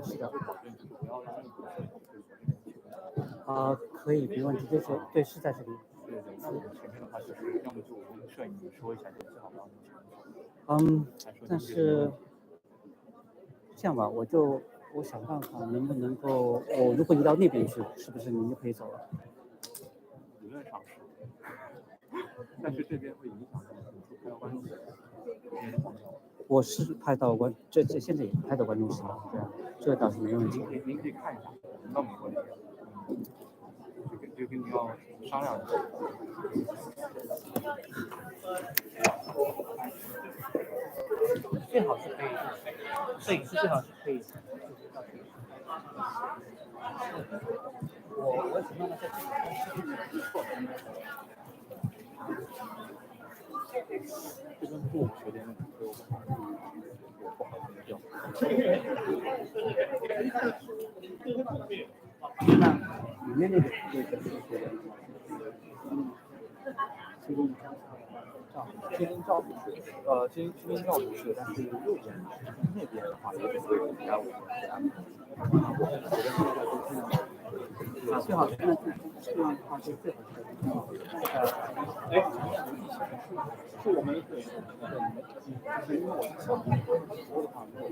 的，是的。可以，没问题，就是对，是在这里。那我们前面的话就是，要么就跟摄影说一下，就最好不要但是这样吧，我想办法能不能够，如果移到那边去，是不是您就可以走了？理论上是，但是这边会影响拍到观众席。我是拍到这现在也拍到观众席了，对，这倒是没问题。您可以看一下，倒没问题。就跟你要商量一下。最好是可以，摄影师最好是可以。我想让他在这这跟不学点我不好定调。里面那个位置是天津照不是，天津照不是，但是右边那边的话，有点会比较最好是这样的话就最好是。是我们可以，就是因为我是小朋友，我的话没有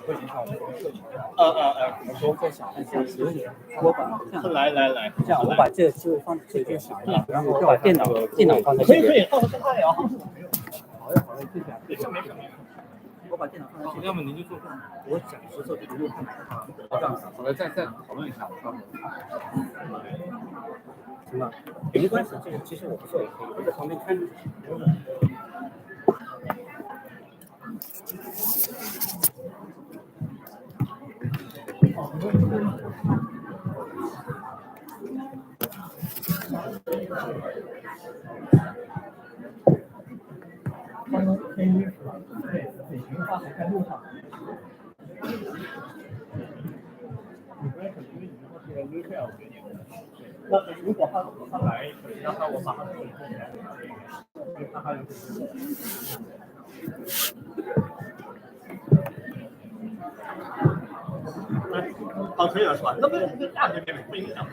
会影响我们社群。我在想，这样子，我把这样来，这样我把这个机会放在这边上，然后把电脑放在这边。可以，放在这里啊。好的，谢谢。没事。我把电脑放在这边。要么您就坐这儿，我讲实做图录。这样子，好的，再讨论一下。行吧，没关系，这个其实我不做也可以，我在旁边看着。旅行的话还在路上。你不要可能因为你说是 retail 给你的，那如果他来，让我把他自己弄起来，因为他还有。可以了是吧？那么大这边不影响，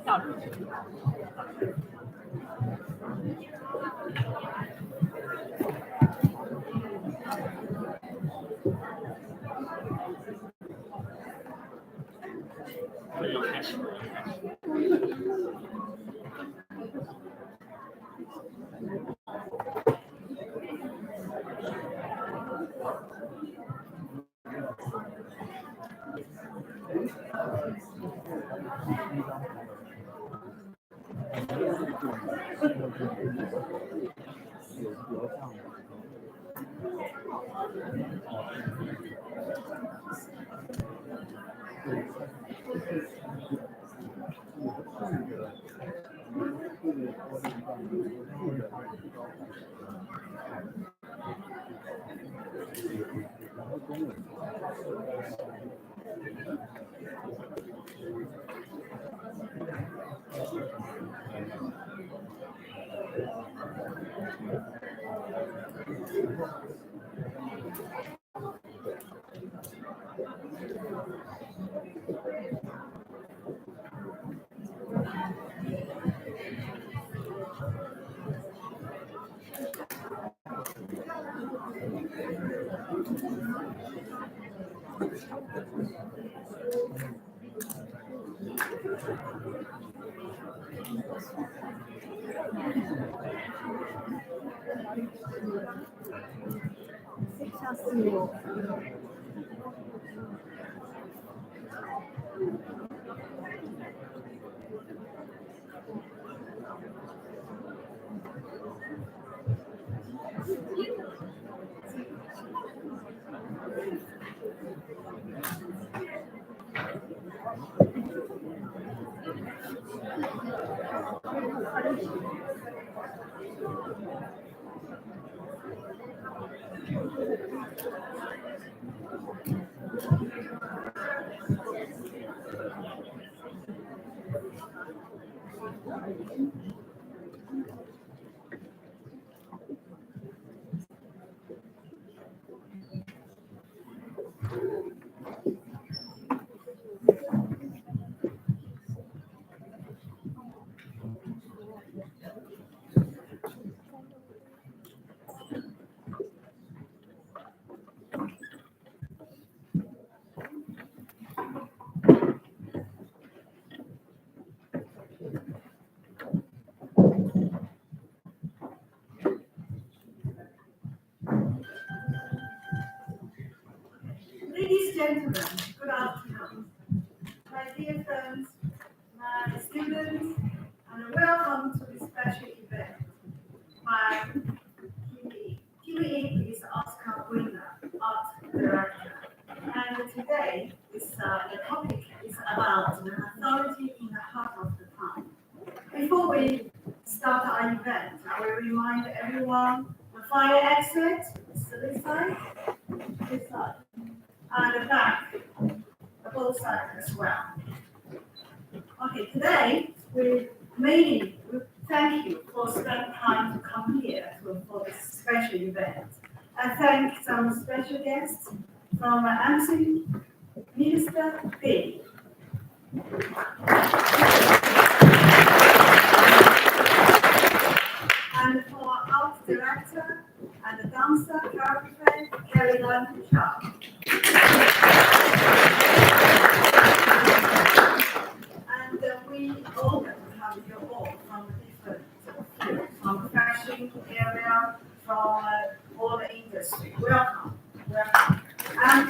大这边。下次 gentlemen, good afternoon. My dear friends, my students, and welcome to this special event by Kiwi. Kiwi is Oscar winner, art director. And today, the topic is about the mythology in the heart of the town. Before we start our event, I will remind everyone the fire exit is this side, and the back, both sides as well. Okay, today we thank you for spending time to come here for this special event. I thank some special guests from MC Minister B. And for art director and dancer choreographer Caroline Shaw. And we all have you all from different fields, from fashion area, from all the industry. Welcome. And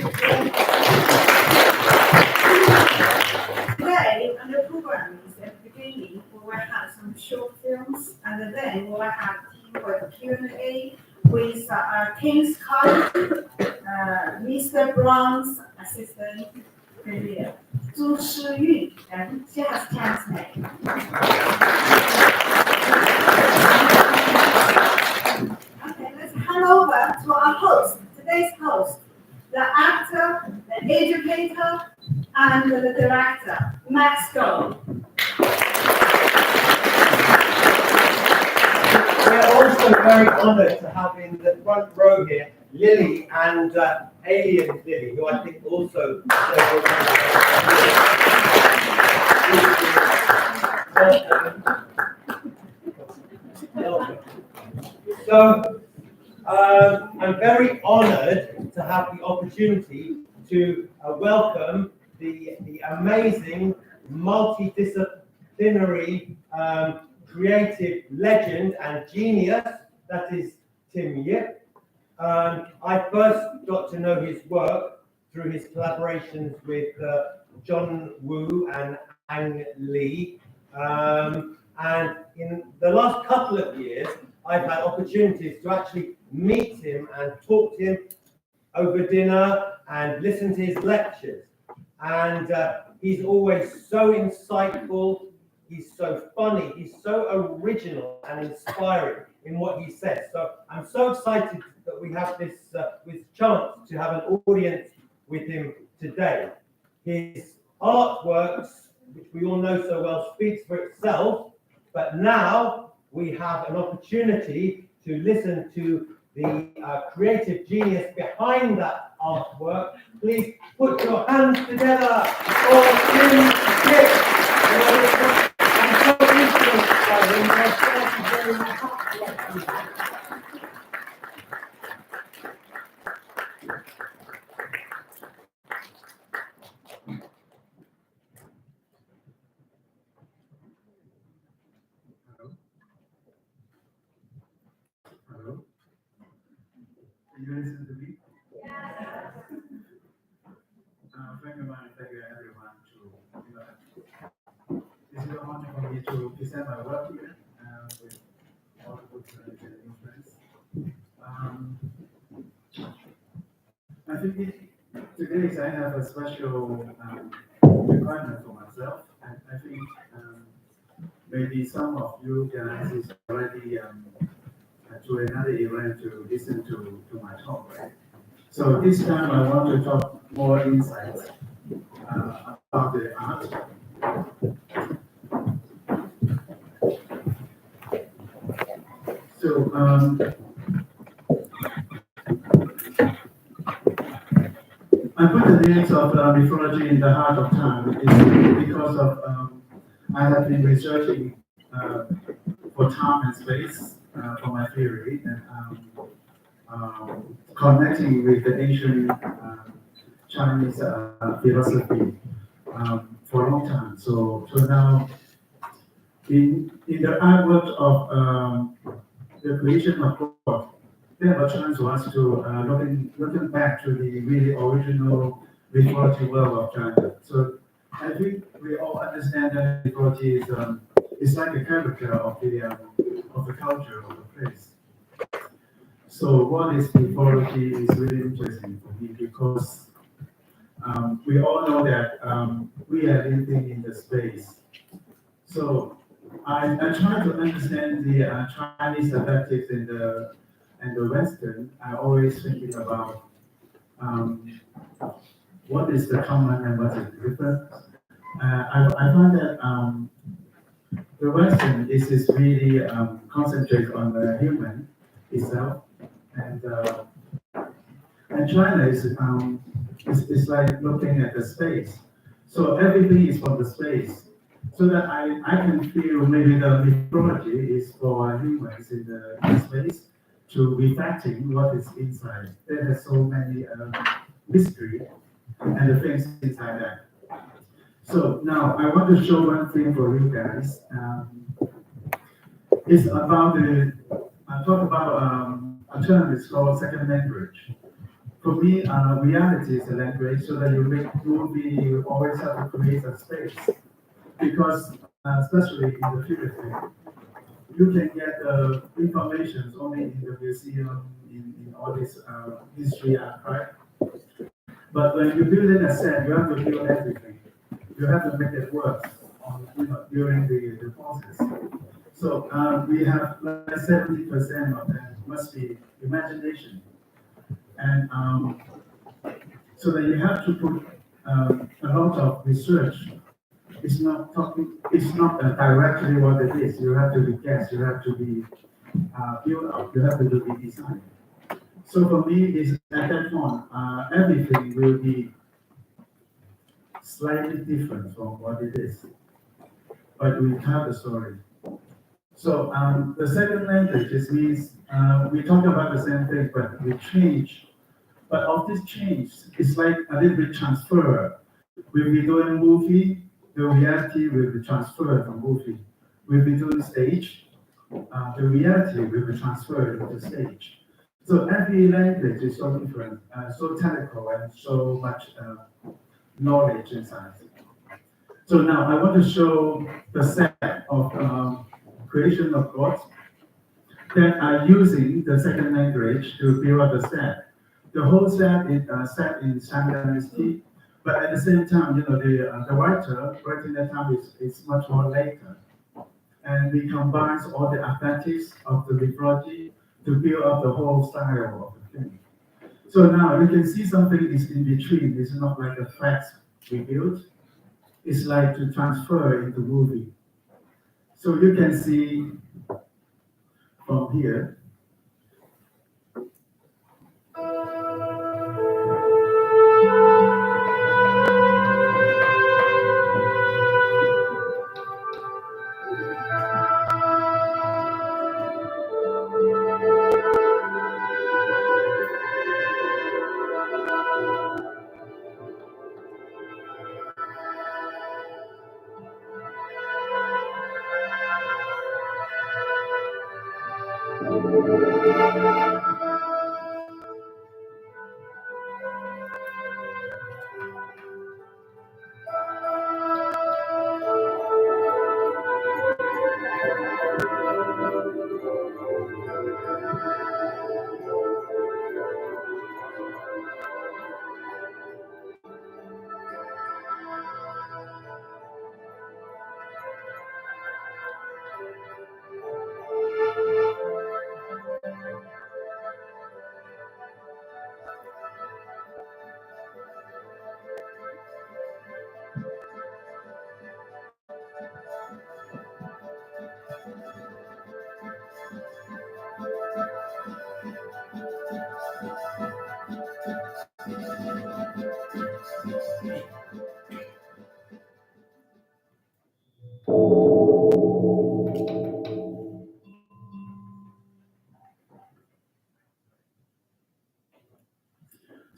today, on the program is at the beginning, we will have some short films, and then we will have teamwork Q&A with King's College, Mr. Brown's assistant, Premier, Zhu Shiyun, and she has translated. Okay, let's hand over to our host, today's host, the actor, the educator, and the director, Max Gold. We're also very honoured to have in the front row here Lily and Alien Lily, who I think also So I'm very honoured to have the opportunity to welcome the amazing multidisciplinary creative legend and genius that is Tim Yip. I first got to know his work through his collaborations with John Woo and Ang Lee. And in the last couple of years, I've had opportunities to actually meet him and talk to him over dinner and listen to his lectures. And he's always so insightful, he's so funny, he's so original and inspiring in what he says. So I'm so excited that we have this chance to have an audience with him today. His artworks, which we all know so well, speaks for itself, but now we have an opportunity to listen to the creative genius behind that artwork. Please put your hands together for Tim Yip. I'm so influenced by him. Thank you very much. Hello? Can you listen to me? Yeah. Thank you, everyone. This is an honor for me to present my work here with all the books and influence. I think today I have a special requirement for myself, and I think maybe some of you guys is already to another event to listen to my talk, right? So this time I want to talk more insights about the art. So I put the names of mythology in the heart of time because of I have been researching for time and space for my theory, and connecting with the ancient Chinese philosophy for a long time. So now, in the artwork of the creation of God, they have a chance for us to looking back to the really original mythology world of China. So I think we all understand that mythology is like a character of the culture of the place. So what is mythology is really interesting for me because we all know that we are living in the space. So I try to understand the Chinese adaptives and the Western. I always thinking about what is the common and what is the different. I find that the Western is really concentrated on the human itself, and China is like looking at the space. So everything is from the space. So that I can feel maybe the mythology is for humans in the space to reflecting what is inside. There are so many mystery and the things inside that. So now I want to show one thing for you guys. It's about talk about a term is called second language. For me, reality is a language, so that you make movie, you always have to create a space. Because, especially in the future, you can get information only in the museum, in all this history archive. But when you build in a set, you have to build everything. You have to make it work during the process. So we have like 70% of that must be imagination. And so that you have to put a lot of research. It's not directly what it is. You have to be guessed, you have to be built up, you have to be designed. So for me, is at that point, everything will be slightly different from what it is. But we tell the story. So the second language means we talk about the same thing, but we change. But of this change, it's like a little bit transfer. We'll be doing a movie, the reality will be transferred from movie. We'll be doing stage, the reality will be transferred to the stage. So every language is so different, so technical, and so much knowledge inside. So now I want to show the set of creation of gods that are using the second language to build up the set. The whole set is set in Shang Dynasty, but at the same time, the writer writing that time is much more later. And we combine all the advantages of the mythology to build up the whole style of the thing. So now you can see something is in between. It's not like a fact we build. It's like to transfer into movie. So you can see from here.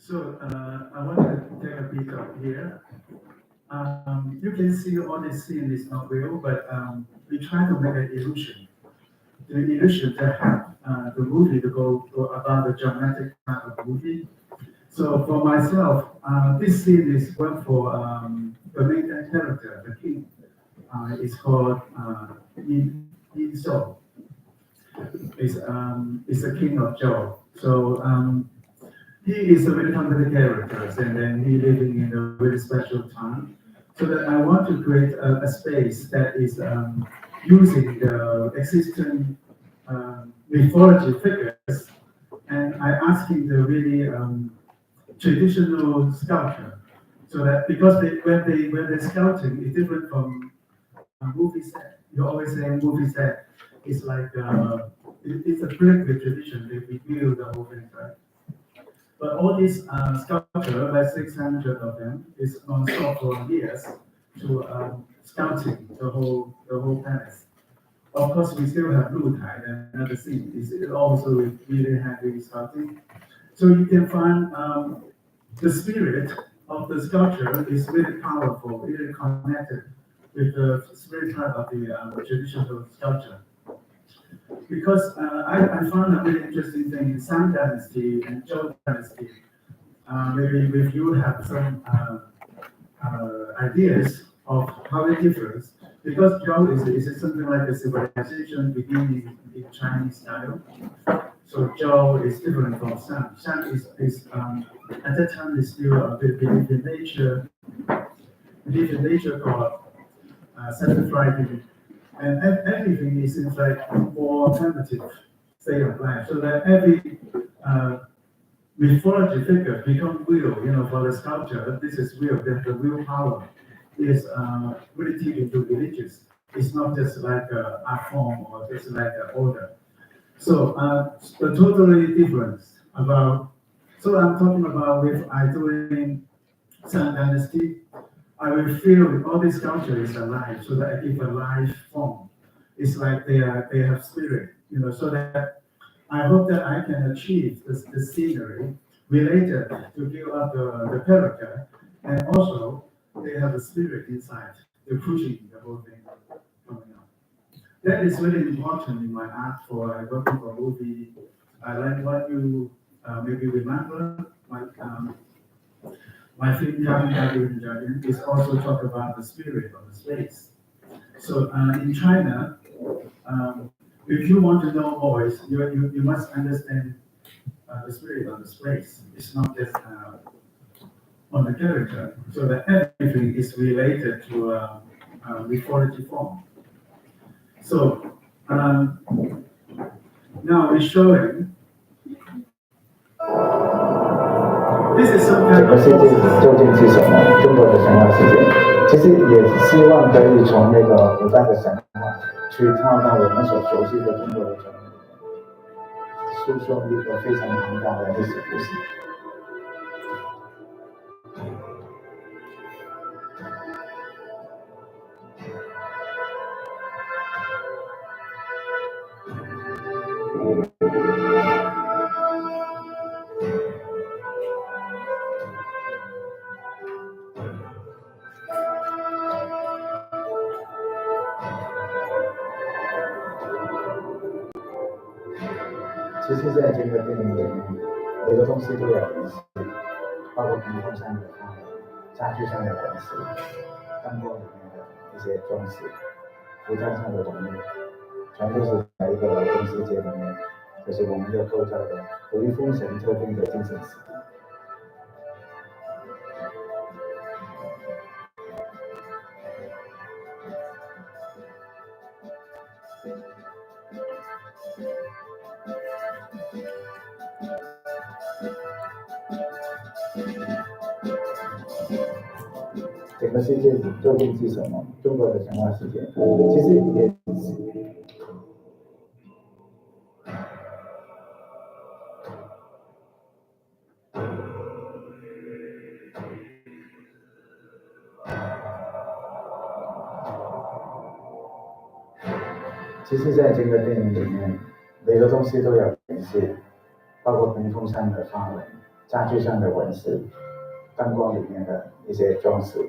So I want to take a peek up here. You can see all this scene is not real, but we try to make an illusion. The illusion to have the movie to go about the dramatic part of the movie. So for myself, this scene is one for the main character, the king. It's called Yin Zhou. Is the king of Zhou. So he is a very complicated character, and then he living in a very special time. So that I want to create a space that is using the existing mythology figures, and I asking the really traditional sculpture, so that because when they're sculpting, it's different from a movie set. You always say movie set is like it's a break with tradition. They reveal the whole thing, right? But all these sculpture, like 600 of them, is non-stop for years to sculpting the whole palace. Of course, we still have Blue Tide and another scene. It's also with really heavy sculpting. So you can find the spirit of the sculpture is really powerful, really connected with the spirit of the traditional sculpture. Because I found a really interesting thing in Song Dynasty and Zhou Dynasty. Maybe if you have some ideas of how it differs, because Zhou is something like a civilization beginning in Chinese style. So Zhou is different from Shan. Shan is at that time is still believe in nature God, satisfying, and everything is like more primitive state of life. So that every mythology figure become real. For the sculpture, this is real. The real power is really deep into religious. It's not just like a art form or just like an order. So the totally difference about. So I'm talking about if I doing Song Dynasty, I will feel all this culture is alive, so that I give a life form. It's like they have spirit, so that I hope that I can achieve the scenery related to build up the character, and also they have a spirit inside. They're pushing the whole thing coming out. That is really important in my art for working for movie. I like what you maybe remember my film Dragon is also talk about the spirit of the space. So in China, if you want to know voice, you must understand the spirit of the space. It's not just on the character. So that everything is related to mythology form. So now we're showing. This is some kind 整个世界究竟是什么？中国的神话世界，其实也希望可以从那个古代的神话去跳到我们所熟悉的中国的传统，诉说一个非常庞大的历史故事。其实，在这个电影里面，每个东西都有仪式，包括屏风上的花纹、家具上的纹饰、灯光里面的一些装饰、服装上的纹路，全都是在一个劳动世界里面，就是我们要构造的属于封神特定的精神世界。整个世界究竟是什么？中国的神话世界，其实也其实，在这个电影里面，每个东西都有仪式，包括屏风上的花纹、家具上的纹饰、灯光里面的一些装饰、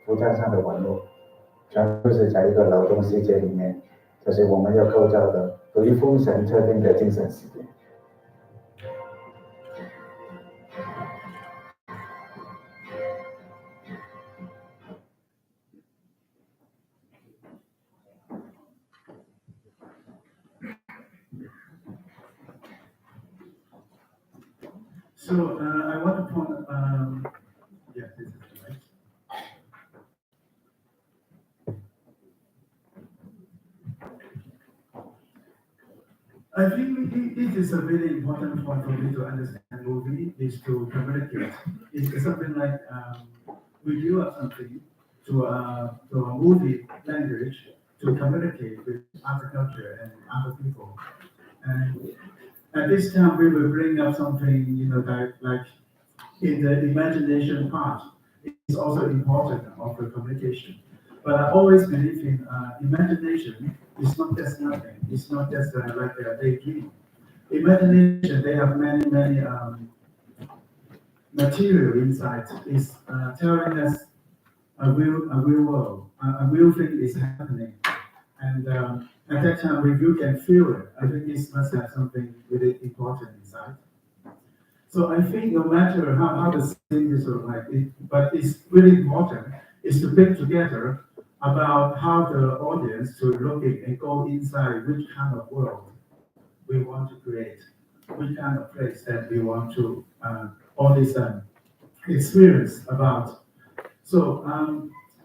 服装上的纹路，全都是在一个劳动世界里面，就是我们要构造的属于封神特定的精神世界。So I want to point, yeah, this is right. I think it is a very important point for me to understand movie is to communicate. It's something like we do something to a movie language to communicate with other culture and other people. And at this time, we will bring up something, like in the imagination part, it's also important of the communication. But I always believe in imagination is not just nothing. It's not just like a daydream. Imagination, they have many material inside. It's telling us a real world, a real thing is happening. And at that time, if you can feel it, I think this must have something really important inside. So I think no matter how the thing is like, but it's really important is to pick together about how the audience to look at and go inside which kind of world we want to create, which kind of place that we want to all this experience about. So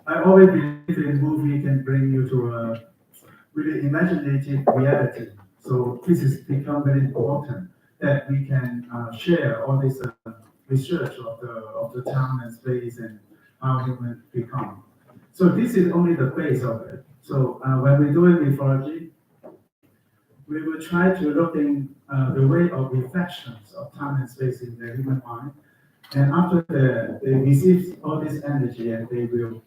I always believe in movie can bring you to a really imaginative reality. So this has become very important that we can share all this research of the time and space and how humans become. So this is only the base of it. So when we're doing mythology, we will try to look in the way of reflections of time and space in the human mind. And after they receive all this energy and they will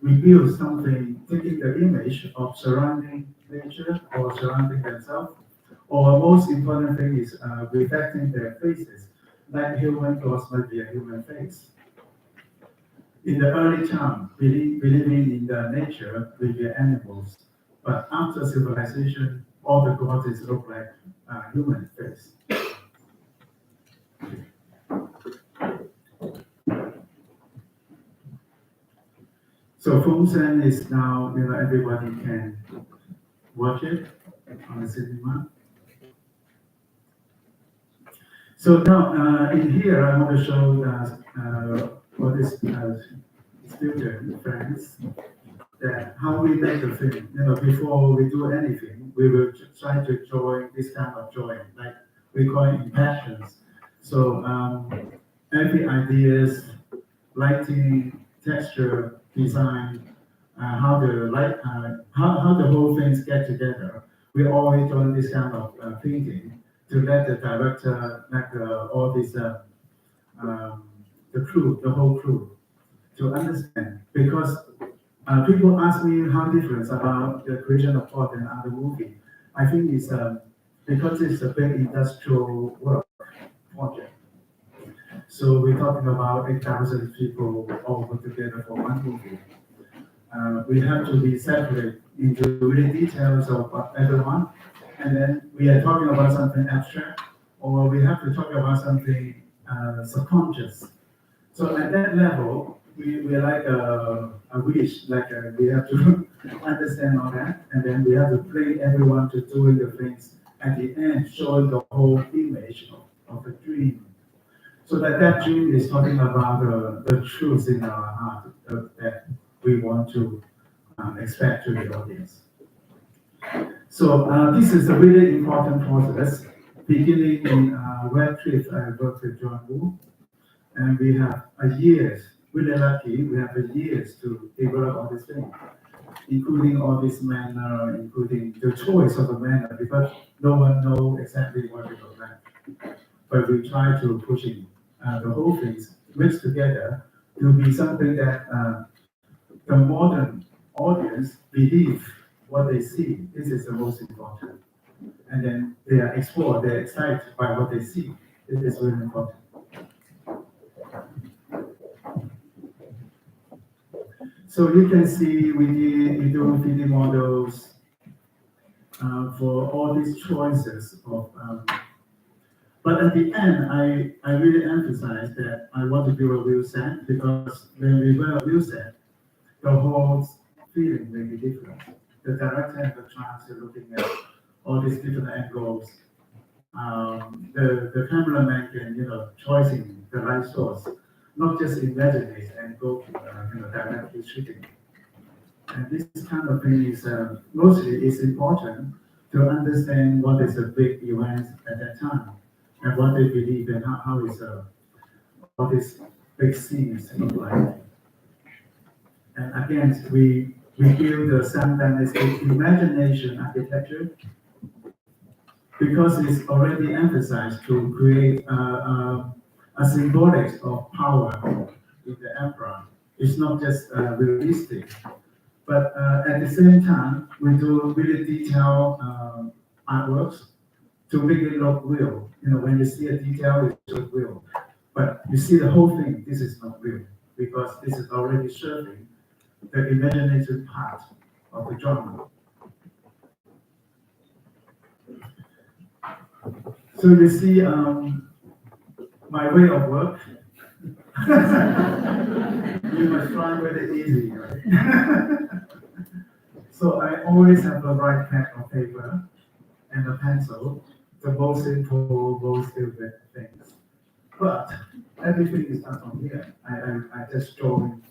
reveal something, taking the image of surrounding nature or surrounding themselves. Or most important thing is reflecting their faces, like human gods might be a human face. In the early time, believing in the nature with the animals, but after civilization, all the gods look like human face. So Fungsen is now, everybody can watch it on the cinema. So now in here, I want to show what is student friends that how we make a film. Before we do anything, we will try to join this kind of join, like we call it impassions. So every ideas, lighting, texture, design, how the light, how the whole things get together. We always join this kind of thinking to let the director, like all this, the crew, the whole crew, to understand. Because people ask me how different about the creation of thought and other movie. I think it's because it's a big industrial work project. So we're talking about 8,000 people all put together for one movie. We have to be separate into really details of everyone, and then we are talking about something abstract, or we have to talk about something subconscious. So at that level, we're like a wish, like we have to understand all that, and then we have to bring everyone to doing the things at the end, showing the whole image of the dream. So that dream is talking about the truth in our heart that we want to expect to the audience. So this is a really important process. Beginning in Web Trip, I worked with John Woo, and we have years, really lucky, we have years to develop all these things, including all this manner, including the choice of the manner, because no one knows exactly what it looks like. But we try to push in the whole things mixed together to be something that the modern audience believe what they see. This is the most important. And then they are explored, they're excited by what they see. This is really important. So you can see we do 3D models for all these choices of. But at the end, I really emphasize that I want to do a real set, because when we wear a real set, the whole feeling may be different. The director has a chance of looking at all these different angles, the cameraman can, choosing the right source, not just imagine it and go, directly shooting. And this kind of thing is mostly is important to understand what is a big event at that time and what they believe and how is what is big scenes look like. And again, we build the Sun Dynasty imagination architecture because it's already emphasized to create a symbolic of power in the emperor. It's not just realistic, but at the same time, we do really detailed artworks to make it look real. When you see a detail, it looks real. But you see the whole thing, this is not real, because this is already serving the imaginative part of the drama. So you see my way of work. You must try with it easy, right? So I always have a right pad of paper and a pencil, the most simple, most stupid things. But everything is not from here. I just joined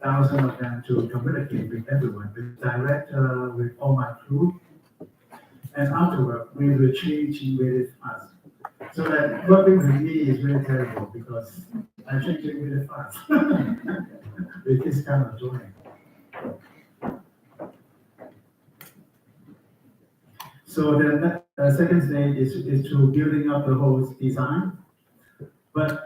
thousands of them to communicate with everyone, with director, with all my crew. And afterward, we will change really fast. So that working with me is really terrible because I change it really fast with this kind of drawing. So the second stage is to building up the whole design. But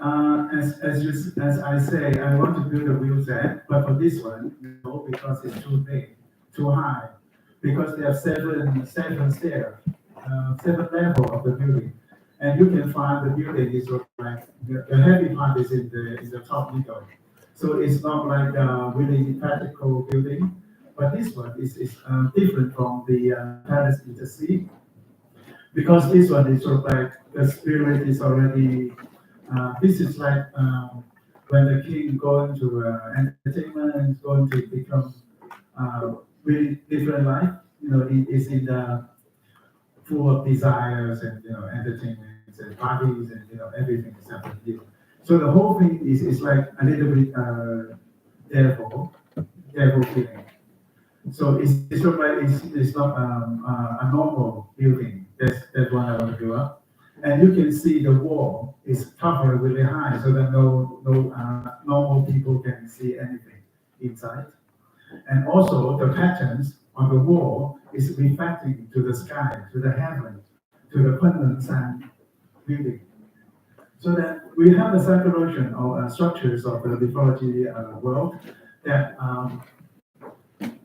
as I say, I want to build a wheel set, but for this one, no, because it's too big, too high, because there are seven stairs, 7 levels of the building, and you can find the building is like the heavy part is in the top middle, so it's not like a really practical building. But this one is different from the Palace in the Sea, because this one is sort of like the spirit is already. This is like when the king going to entertainment and going to become really different life. It is in the full of desires and entertainments and parties and everything is happening here. So the whole thing is like a little bit devil feeling. So it's sort of like it's not a normal building. That's what I want to do up. And you can see the wall is covered really high, so that no normal people can see anything inside. And also the patterns on the wall is reflecting to the sky, to the heaven, to the Kunlun San building. So that we have the circulation of structures of the mythology world that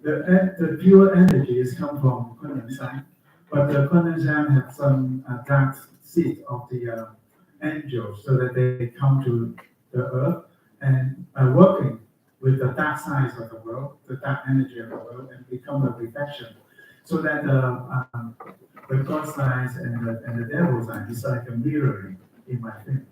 the pure energy is come from Kunlun San, but the Kunlun San have some dark seed of the angels, so that they come to the earth and working with the dark sides of the world, the dark energy of the world, and become a reflection, so that the God sides and the devil side is like a mirroring in my thing.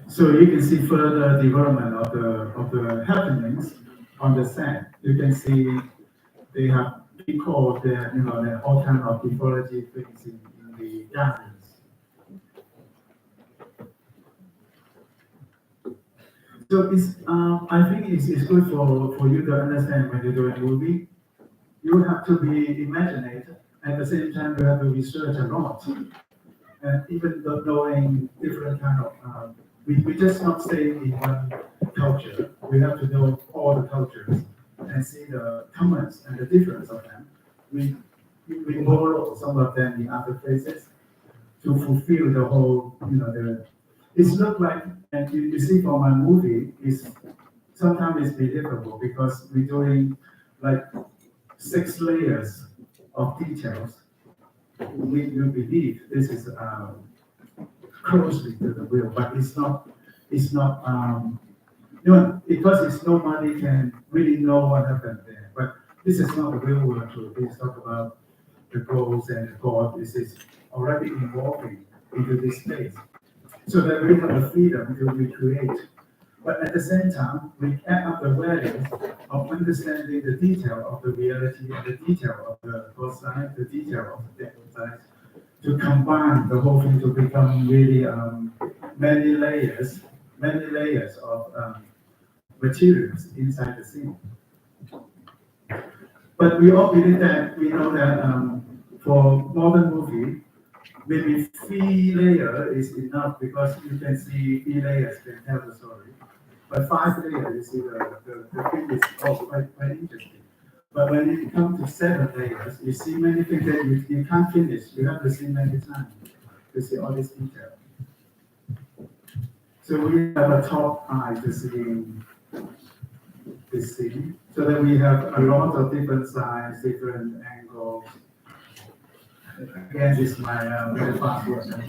So you can see further development of the happenings on the set. You can see they have recalled the all kind of mythology things in the gardens. So it's I think it's good for you to understand when you do a movie. You have to be imaginative. At the same time, you have to research a lot, and even knowing different kind of. We just not stay in one culture. We have to know all the cultures and see the comments and the difference of them. We borrow some of them in other places to fulfill the whole, it's not like, and you see from my movie, sometimes it's believable because we're doing like 6 layers of details. We believe this is closely to the real, but it's not, because it's nobody can really know what happened there. But this is not the real world truth. It's talk about the goals and the God. This is already evolving into this space, so that we have the freedom to recreate But at the same time, we add up the values of understanding the detail of the reality and the detail of the both sides, the detail of the different sides, to combine the whole thing to become really many layers of materials inside the scene. But we all believe that, we know that for modern movie, maybe 3 layers is enough because you can see 3 layers can tell the story. But 5 layers, you see the thing is quite interesting. But when it comes to 7 layers, you see many things that you can't finish. You have to see many times to see all this detail. So we have a top eye to see this scene, so that we have a lot of different sides, different angles. Again, this is my very fast version.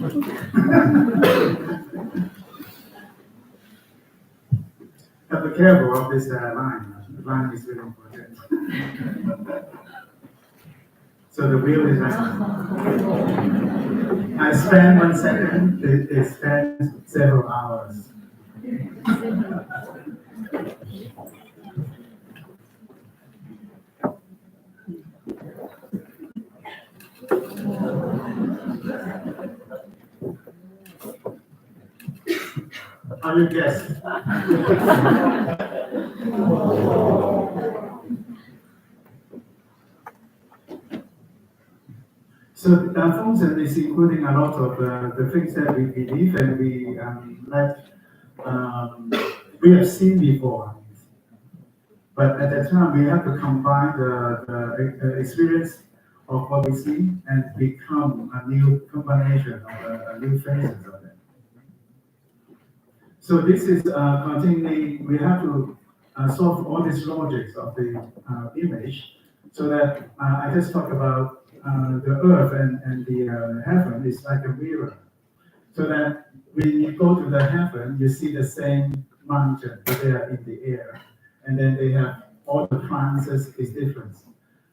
Have to be careful of this line. The line is very important. So the wheel is I spend 1 second, it spends several hours. How you guess? So function is including a lot of the things that we believe and we we have seen before. But at that time, we have to combine the experience of what we see and become a new combination of a new phases of it. So this is continually, we have to solve all these logics of the image, so that I just talk about the earth and the heaven is like a mirror. So that when you go to the heaven, you see the same mountain, but they are in the air. And then they have all the plants is different.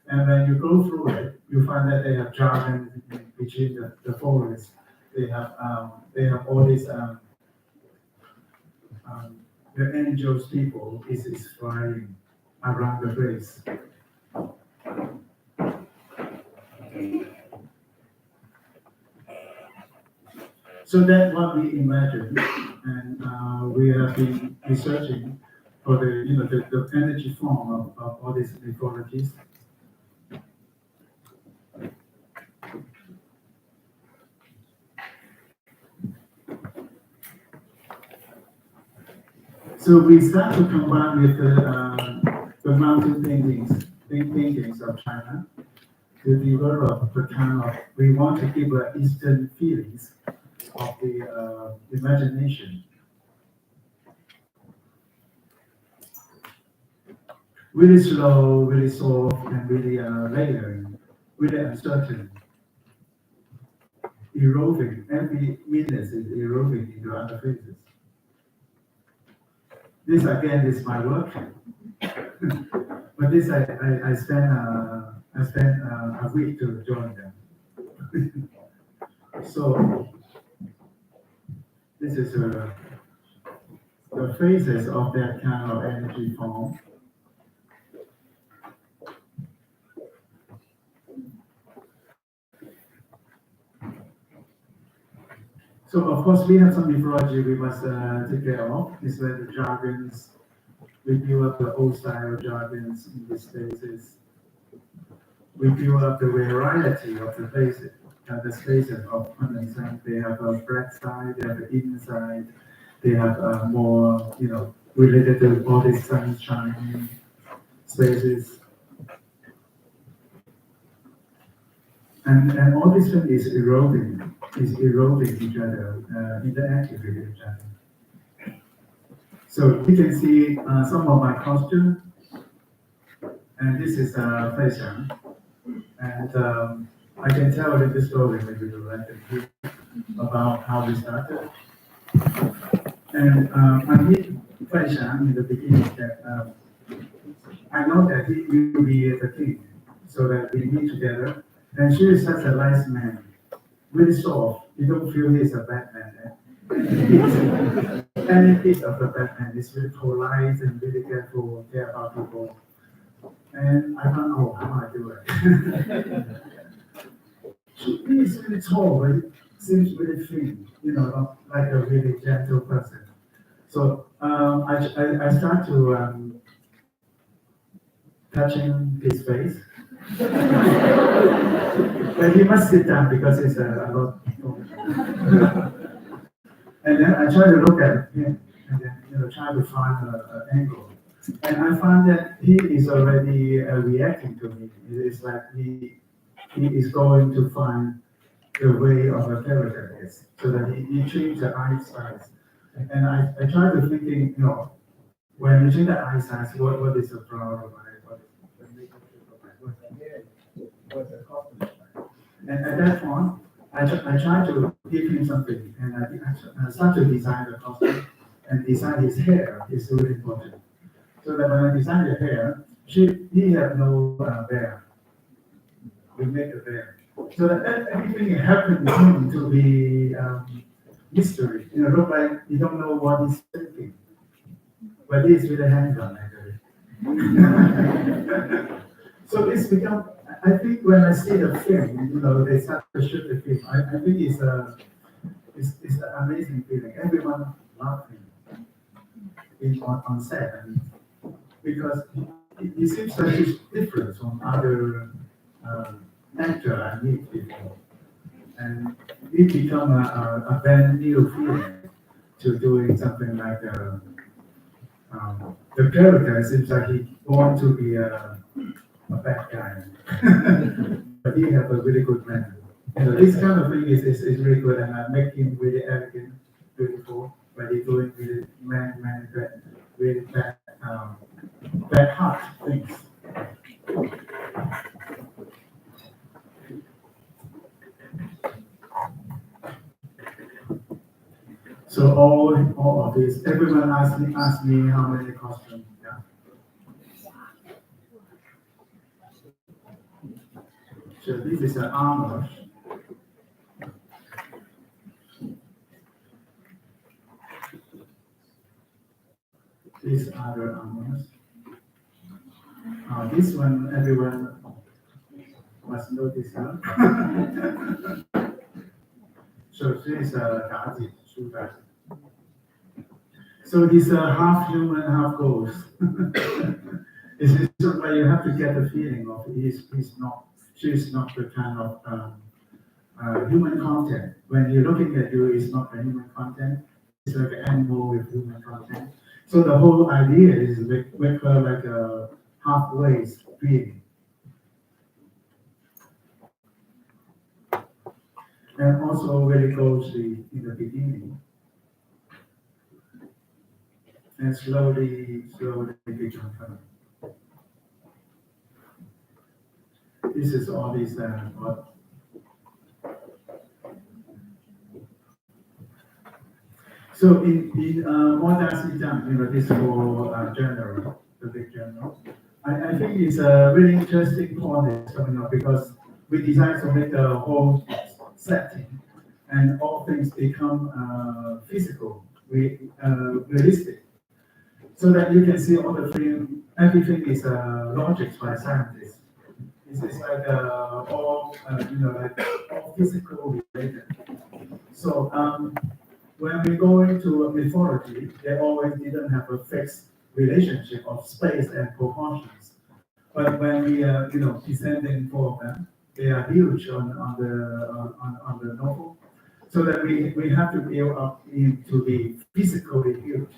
And when you go through it, you find that they have jargon between the forests. They have all these the angels people is flying around the place. So that's what we imagine, and we have been researching for the the energy form of all these mythologies. So we start to combine with the mountain paintings of China to develop the kind of, we want to give Eastern feelings of the imagination. Really slow, really soft, and really layering, really uncertain. Eroding, every minute is eroding into other phases. This again is my work, but this I spent a week to join them. So this is the phases of that kind of energy form. So of course we have some mythology we must take care of. Is where the jargons, we build up the old style jargons in these spaces. We build up the variety of the spaces, the spaces of understanding. They have a black side, they have the inner side, they have more, related to all these sunshine spaces. And all this thing is eroding each other, interacting with each other. So you can see some of my costume, and this is fashion. And I can tell a little story, maybe you like to hear about how we started. And I meet fashion in the beginning that I know that he will be the king, so that we meet together. And she is such a nice man, really soft. You don't feel he's a bad man. Any piece of the Batman is really polite and really careful, care about people. And I thought, oh, how do I do it? He's really tall, but he seems really thin, not like a really gentle person. So I start to touching his face. But he must sit down because it's a lot. And then I try to look at him and then try to find an angle. And I find that he is already reacting to me. It's like he is going to find the way of a character is, so that he changed the eye size. And I try to thinking, when you change the eye size, what is the problem? What is the makeup look like? What's the hair? What's the costume like? And at that point, I try to give him something, and I start to design the costume, and design his hair is really important. So that when I design the hair, he had no bear. We make a bear. So that everything happened to be mystery. Look like you don't know what he's thinking. But he's with a handgun, actually. So it's become, I think when I see the film, they start to shoot the film, I think it's an amazing feeling. Everyone laughing on set. And because he seems like he's different from other actor I meet before. And it become a brand new feeling to doing something like the character seems like he want to be a bad guy, but he have a really good man. This kind of thing is really good, and I make him really elegant, beautiful, but he's doing really really bad heart things. So all of this, everyone asked me how many costumes. Yeah. So this is an armor. These other armors. This one, everyone must notice. Huh? So this is a Gazi, Shuga. So he's half human, half ghost. It's just like you have to get the feeling of she's not the kind of human content. When you're looking at you, it's not the human content. It's like an animal with human content. So the whole idea is make her like a halfway being. And also very closely in the beginning. And slowly become her. This is all these what. So in multi-disciplinary, this for general, the big general. I think it's a really interesting point coming up because we decided to make the whole setting and all things become physical, realistic. So that you can see all the film, everything is logic by scientists. This is like all physical related. So when we go into mythology, they always didn't have a fixed relationship of space and proportions. But when we descending four of them, they are huge on the novel. So that we have to build up to be physically huge.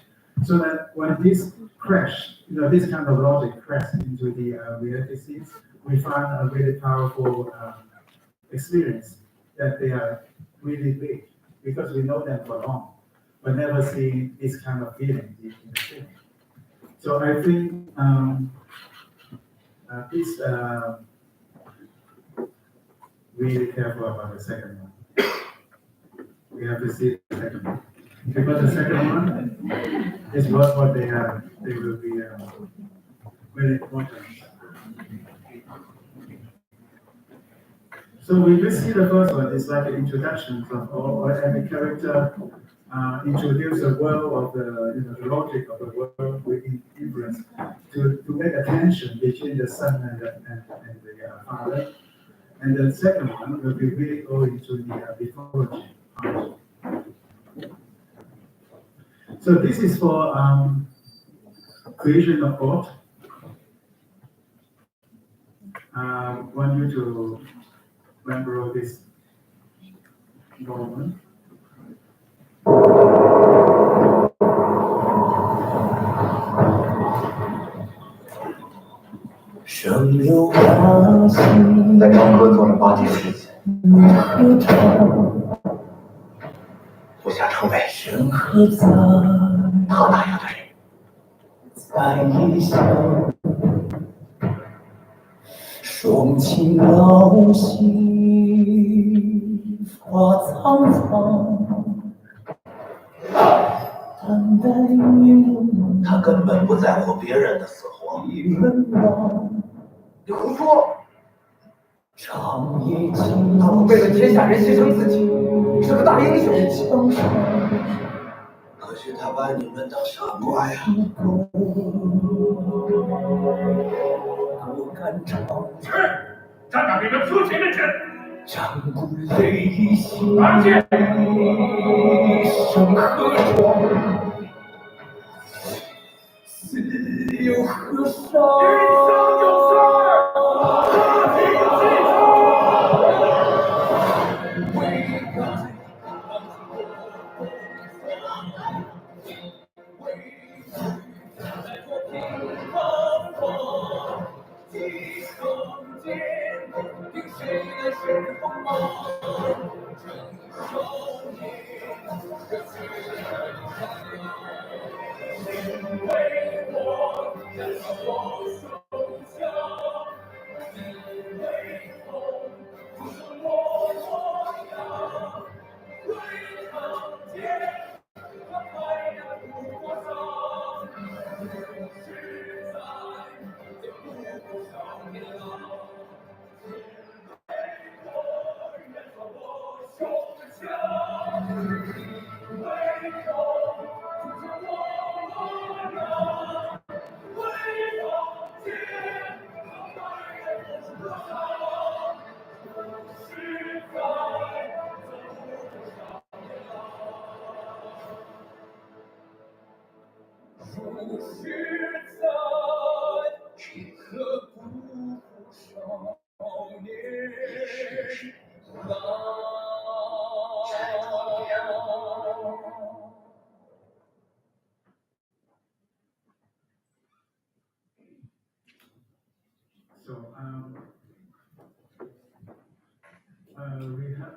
So that when this crash, this kind of logic crash into the reality scenes, we find a really powerful experience that they are really big because we know them for long, but never see this kind of feeling in the film. So I think please really careful about the second one. We have to see the second one. Because the second one is what they are. They will be very important. So we will see the first one is like an introduction of every character, introduce the world of the logic of the world with influence to make a tension between the son and the father. And the second one will be really go into the mythology part. So this is for creation of God. I want you to remember this moment. 在刚哥做了8件事情，我想成为他那样的人。双亲老兮发苍苍，他根本不在乎别人的死活。你胡说！他会为了天下人牺牲自己，是个大英雄。可是他把你们当傻瓜呀！去，站到你们父亲面前！而且，生何状？死又何伤？余生有事，大庭戏场。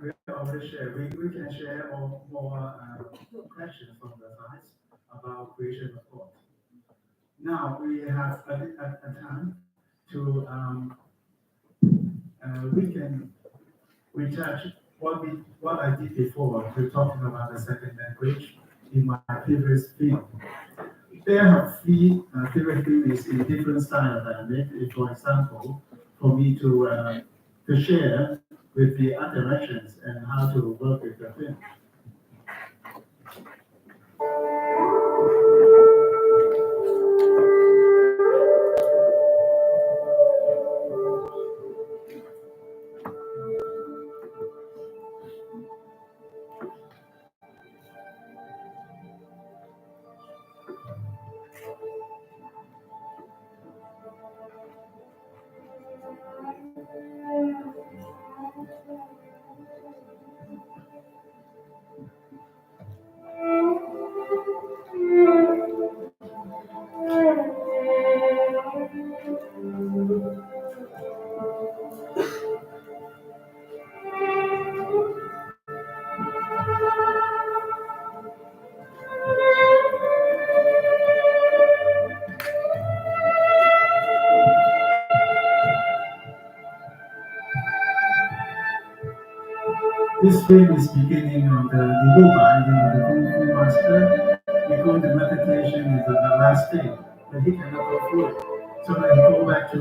We already share. We can share more questions from the sides about creation of God. Now we have a time to we touch what I did before to talking about the second language in my previous film. There are three favorite films in different styles that I made. For example, for me to share with the art directions and how to work with the film. This film is beginning on the Nibuba, the Kung Fu master. He goes to meditation is the last day, but he cannot go through it. So he go back to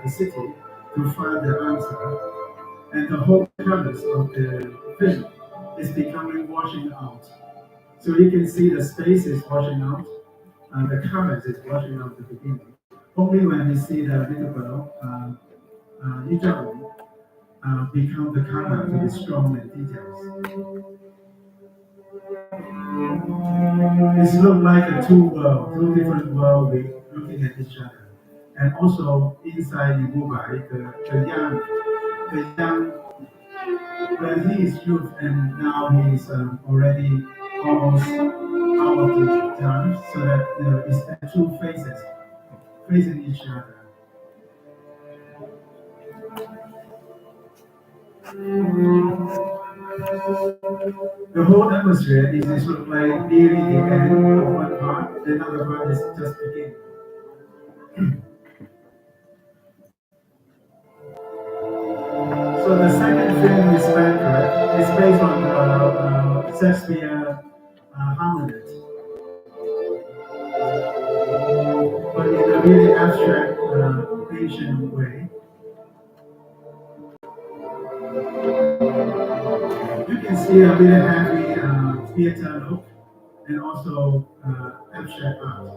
the city to find the answer. And the whole premise of the film is becoming washing out. So you can see the space is washing out, and the colors is washing out at the beginning. Only when we see the little girl, become the color to be strong and details. It looks like two different worlds looking at each other. And also inside in Mumbai, the young, when he is youth and now he is already almost out of the time, so that it's the two faces facing each other. The whole atmosphere is sort of like nearly the end of one part, the other part is just beginning. So the second film is Banquet. It's based on Shakespeare Hamlet, but in a really abstract, ancient way. You can see a really heavy theater look and also abstract art.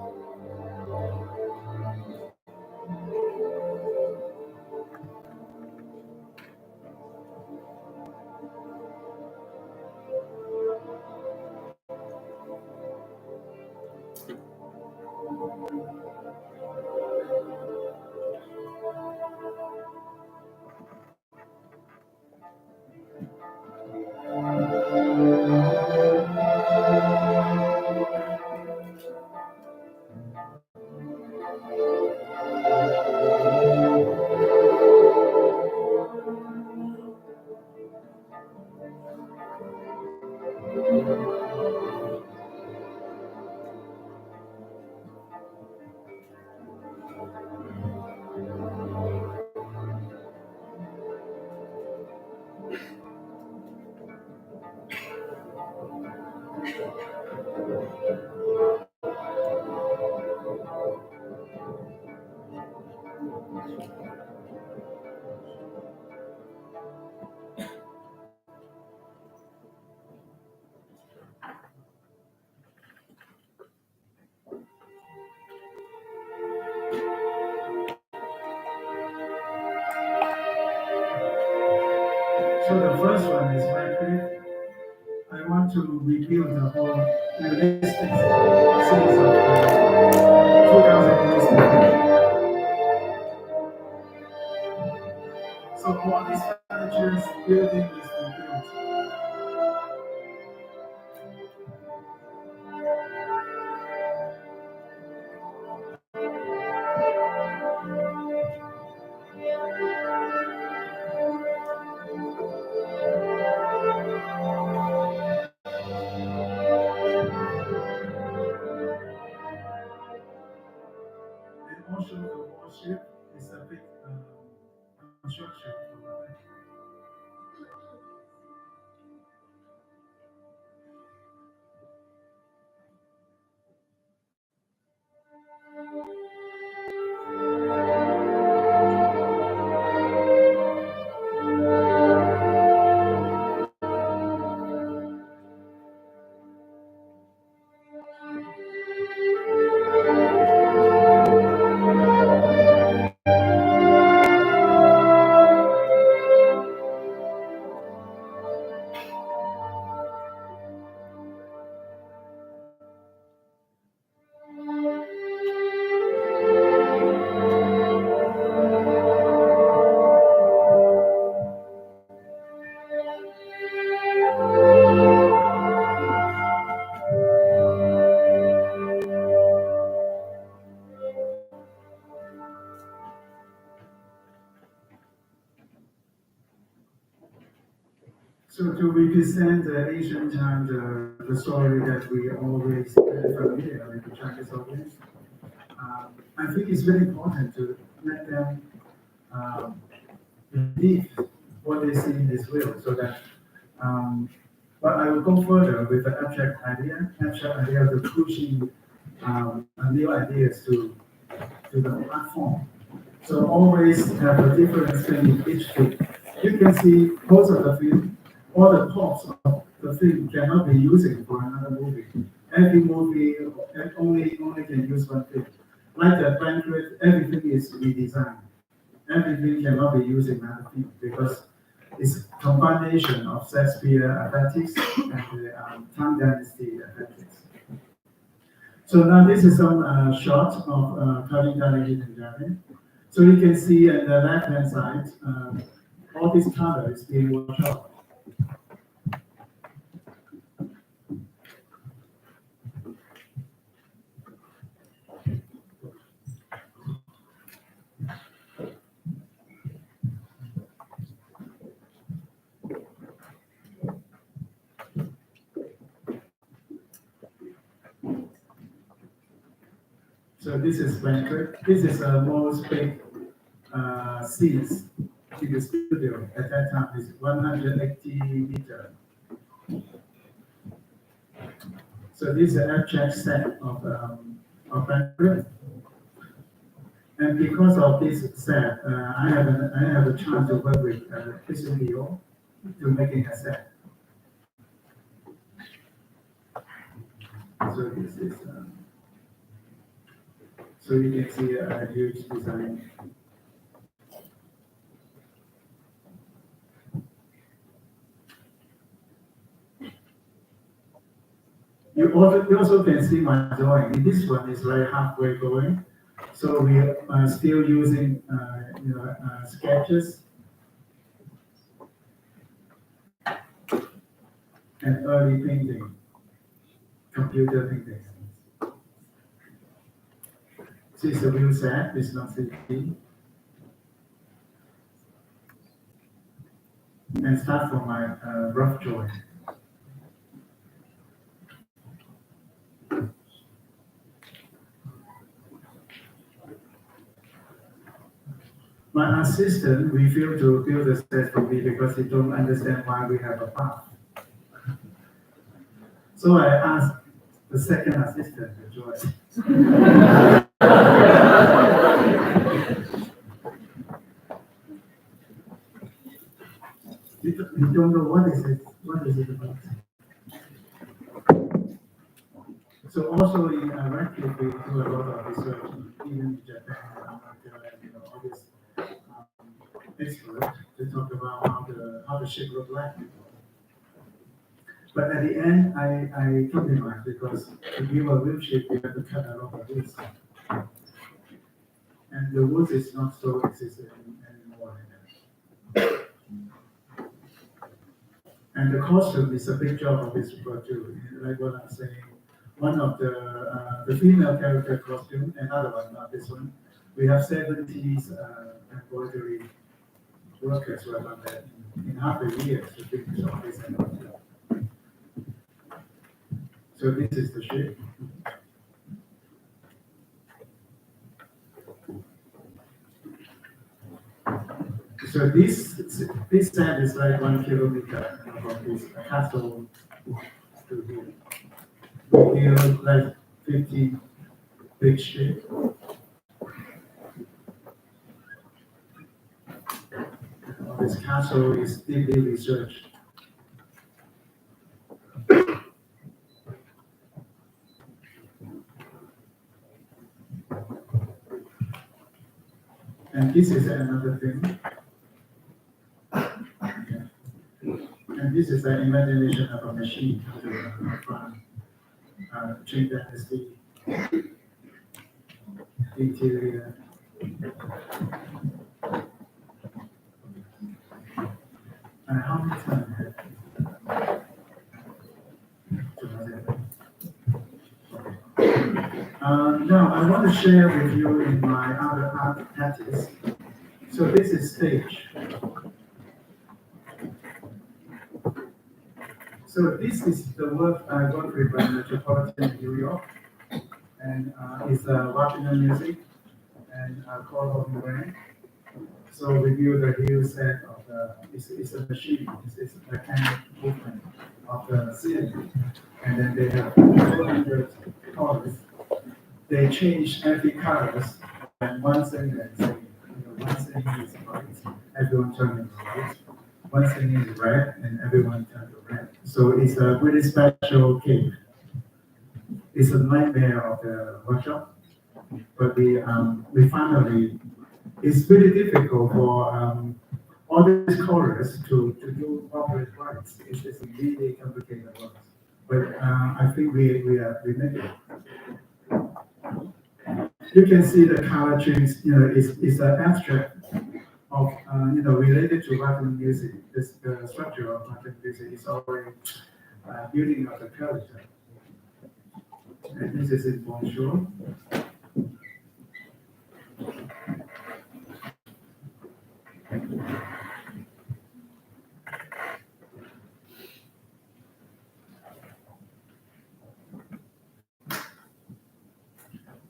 So the first one is very quick. I want to review the whole realistic scenes of 2000 years before. So all these furniture's building is rebuilt. And also the warship is a big construction. So to represent the ancient time, the story that we always familiar with the Chinese audience, I think it's very important to let them believe what they see in this world, so that. But I will go further with the abstract idea of pushing new ideas to the platform. So always have a different thing in each film. You can see most of the film, all the parts of the film cannot be used for another movie. Every movie only can use one film. Like the banquet, everything is redesigned. Everything cannot be used in another film because it's a combination of Shakespeare effects and the Tang Dynasty effects. So now this is some shot of Kalinga Hidden Dragon. So you can see on the left-hand side, all this color is being washed out. So this is banquet. This is the most big seats in the studio. At that time, it's 180 meters. So this is an abstract set of banquet. And because of this set, I have a chance to work with Christian Leo to making a set. So this is. So you can see a huge design. You also can see my drawing. This one is very halfway going. So we are still using sketches and early painting, computer painting. This is a real set, it's not 3D. And start from my rough drawing. My assistant refused to build a set for me because he don't understand why we have a path. So I asked the second assistant to draw it. You don't know what is it about. So also in Russia, we do a lot of research, even in Japan, America, all this experts to talk about how the shape look like. But at the end, I compromised because to give a real shape, you have to cut a lot of woods. And the wood is not so existent anymore. And the costume is a big job of this book too. Like what I'm saying, one of the female character costume, another one, not this one. We have 70s embroidery workers who have done that in half a year to finish all this embroidery. So this is the shape. So this set is like 1 kilometer from this castle to here. We build like 50 big ship. This castle is deeply researched. And this is another thing. And this is the imagination of a machine from Qing Dynasty interior. And how many times now I want to share with you in my other art practice. So this is stage. So this is the work I work with by Metropolitan New York, and it's Wagner music and Call of Duty. So we build a new set of it's a machine, it's a mechanic movement of the scene, and then they have 400 colors. They change every colors, and one thing that one thing is right, everyone turning right. one thing is red and everyone turns red. So it's a really special cake. It's a nightmare of the workshop, but we finally, it's really difficult for all these chorus to do opera rights. It's really complicated work. But I think we made it. You can see the color change, it's an abstract of, related to Latin music. The structure of Latin music is already building up the character. And this is in Bonjour.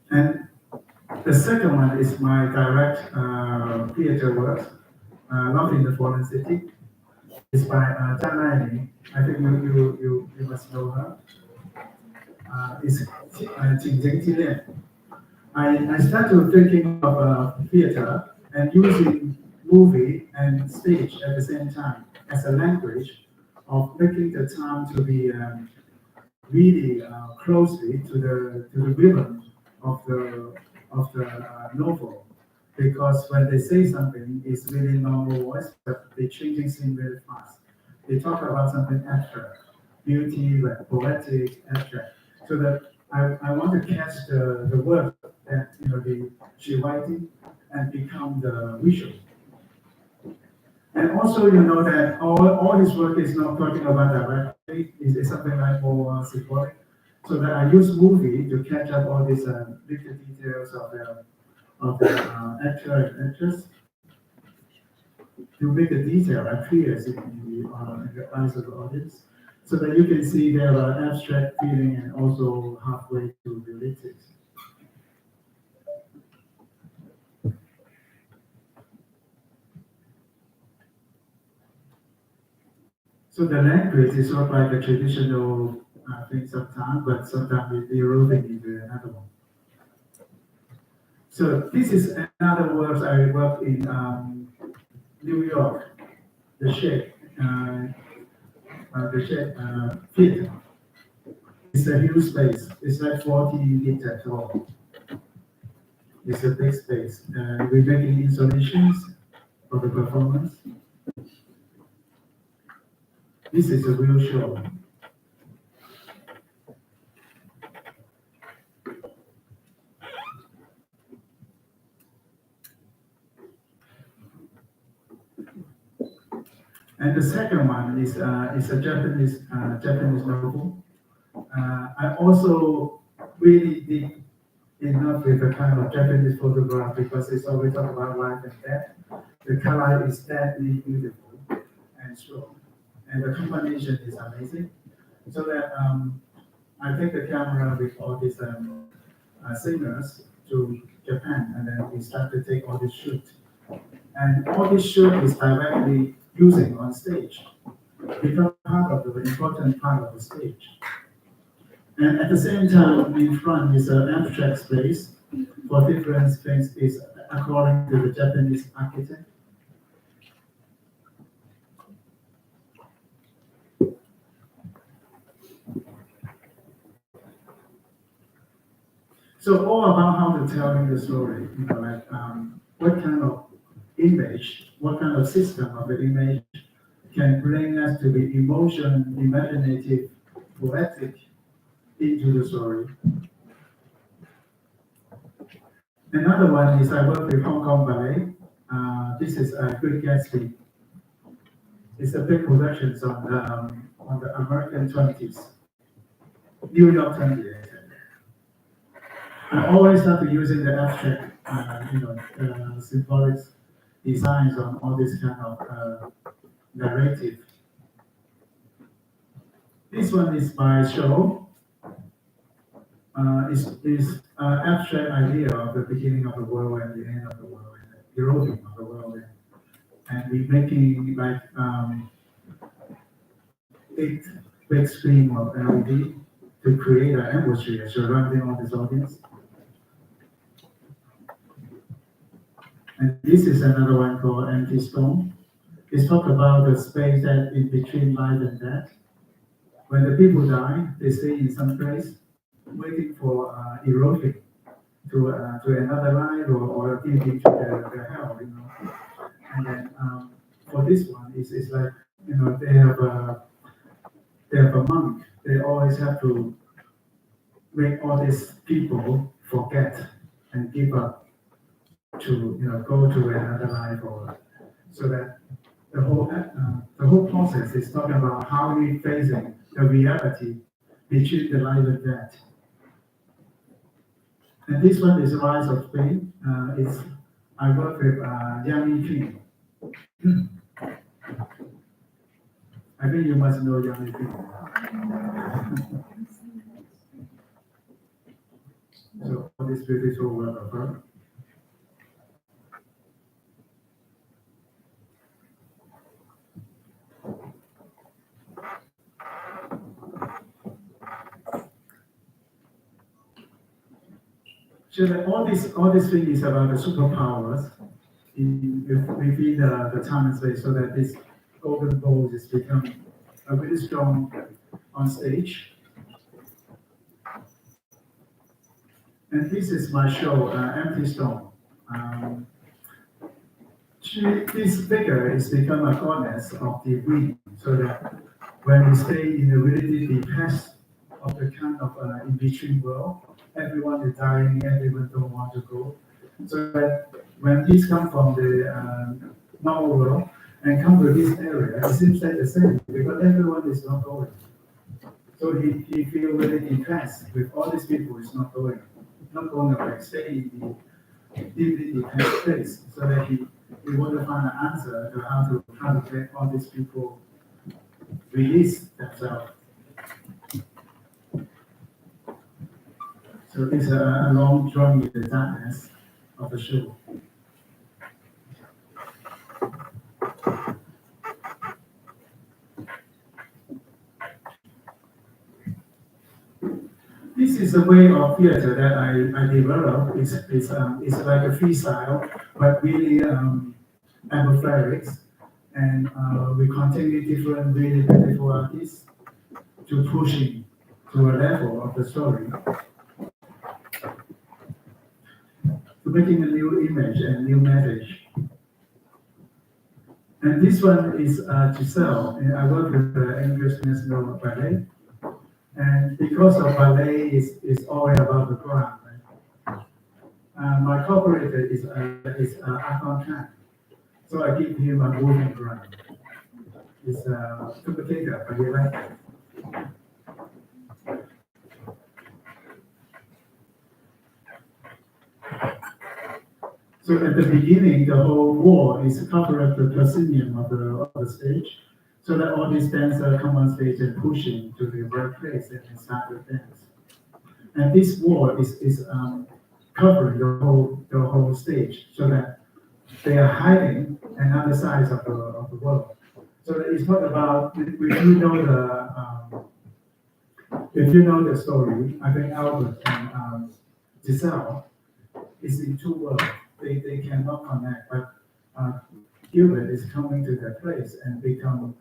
And the second one is my direct theater work, Love in the Fallen City. It's by Zhang. I think you must know her. It's I started thinking of theater and using movie and stage at the same time as a language of making the time to be really closely to the rhythm of the novel, because when they say something, it's really normal voice, but they're changing scene very fast. They talk about something abstract, beauty, like poetic, abstract. So that I want to catch the word that she writing and become the visual. And also, that all his work is not talking about directly, it's something like more symbolic. So that I use movie to catch up all these little details of the actor and actress, to make the detail appear in the eyes of the audience, so that you can see there are abstract feeling and also halfway to relate it. So the language is not like a traditional thing sometimes, but sometimes it's eroding into another one. So this is another work I worked in New York, the Shape Theater. It's a huge space. It's like 40 meters tall. It's a big space. We're making installations for the performance. This is a real show. And the second one is a Japanese novel. I also really did enough with the kind of Japanese photograph, because it's always talk about life and death. The color is deadly beautiful and strong, and the combination is amazing. So that I take the camera with all these singers to Japan, and then we start to take all this shoot. And all this shoot is directly using on stage, become part of the important part of the stage. And at the same time, in front is an abstract space for different spaces according to the Japanese architect. So all about how to telling the story, like what kind of image, what kind of system of the image can bring us to the emotion, imaginative, poetic into the story. Another one is I work with Hong Kong Ballet. This is a Great Gatsby. It's a big production on the American 20s, New York 20s. I always start to using the abstract, symbolic designs on all this kind of narrative. This one is my show. Is abstract idea of the beginning of the world and the end of the world, and the eroding of the world, and we're making like 8 big screen of LED to create an atmosphere surrounding all this audience. And this is another one called Empty Stone. It's talk about the space that in between life and death. When the people die, they stay in some place, waiting for eroding to another life or deep into the hell, you know. And then for this one, it's like, you know, they have a monk. They always have to make all these people forget and give up to, you know, go to another life, or so that the whole process is talking about how we facing the reality between the life and death. And this one is Rise of Spain. I work with Yang King. I think you must know Yang King. So all this beautiful work of her. So that all this thing is about the superpowers within the time and space, so that this golden ball is becoming really strong on stage. And this is my show, Empty Stone. This figure is become a goddess of the wind, so that when we stay in the really deep past of the kind of in-between world, everyone is dying, everyone don't want to go. So that when he's come from the normal world and come to this area, it seems like the same, because everyone is not going. So he feel really depressed with all these people is not going away, stay in the deeply depressed place, so that he want to find an answer to how to get all these people release themselves. So it's a long journey in the darkness of the show. This is a way of theater that I developed. It's like a freestyle, but really atmospherics. And we continue different really beautiful artists to pushing to a level of the story, to making a new image and new message. And this one is Giselle, and I work with the English National Ballet. And because of ballet is always about the ground, right? My cooperator is Akon Khan, so I give him a moving ground. It's complicated, but he likes it. So at the beginning, the whole wall is covered the proscenium of the stage, so that all these dancers come on stage and pushing to the right place and start to dance. And this wall is covering the whole stage, so that they are hiding another side of the world. So that it's not about if you know the story. I think Albert and Giselle is in two worlds. They cannot connect, but Gilbert is coming to their place and become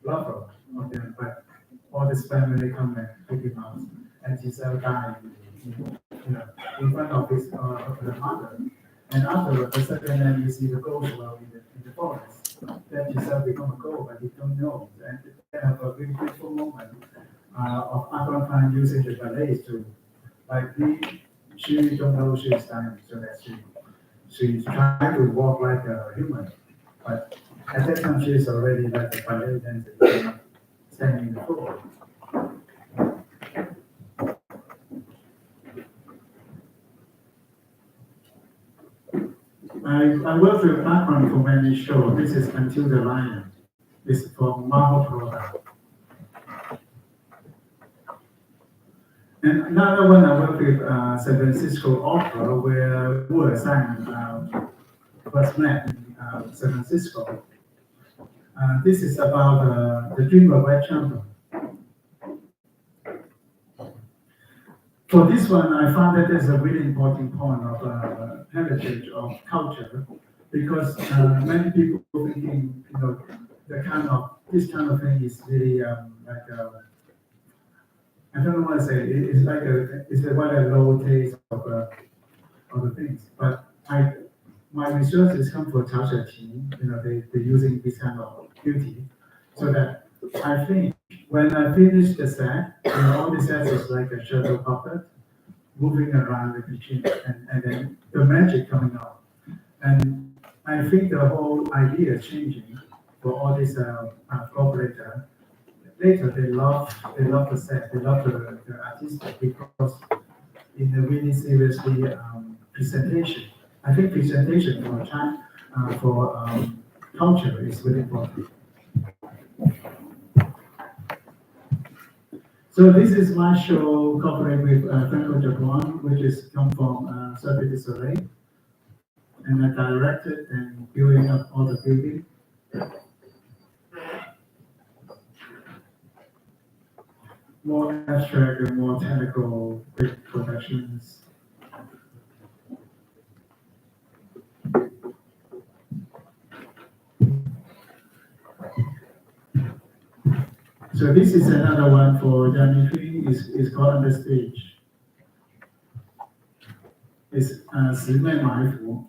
lover of them, but all this family come and pick him up, and Giselle dying, in front of his the mother. And after the second time you see the ghost in the forest, then Giselle become a ghost, but he don't know. And they have a very beautiful moment of Akon Khan using the ballet to, like, she don't know she's dying, so that she's trying to walk like a human, but at that time she's already like a ballet dancer, standing in the floor. I worked with background for many shows. This is Until the Lion. This is from Marvel product. And another one I worked with San Francisco Opera, where Wu sang first met in San Francisco. This is about the Dream of White Chamber. For this one, I found that there's a really important point of heritage of culture. because many people thinking, this kind of thing is really I don't know what to say. It's quite a low taste of the things. But my research come for Chao Sheti. They're using this kind of beauty, so that I think when I finish the set, all the sets is like a shadow puppet moving around the kitchen, and then the magic coming out. And I think the whole idea is changing for all these operator. Later, they love the set, they love the artistic, because in a really seriously presentation. I think presentation for culture is really important. So this is my show cooperating with Franco Japan, which is come from Cirque du Soleil, and I directed and building up all the building. More abstract and more technical big productions. So this is another one for Yanni is called On the Stage. It's 十面埋伏.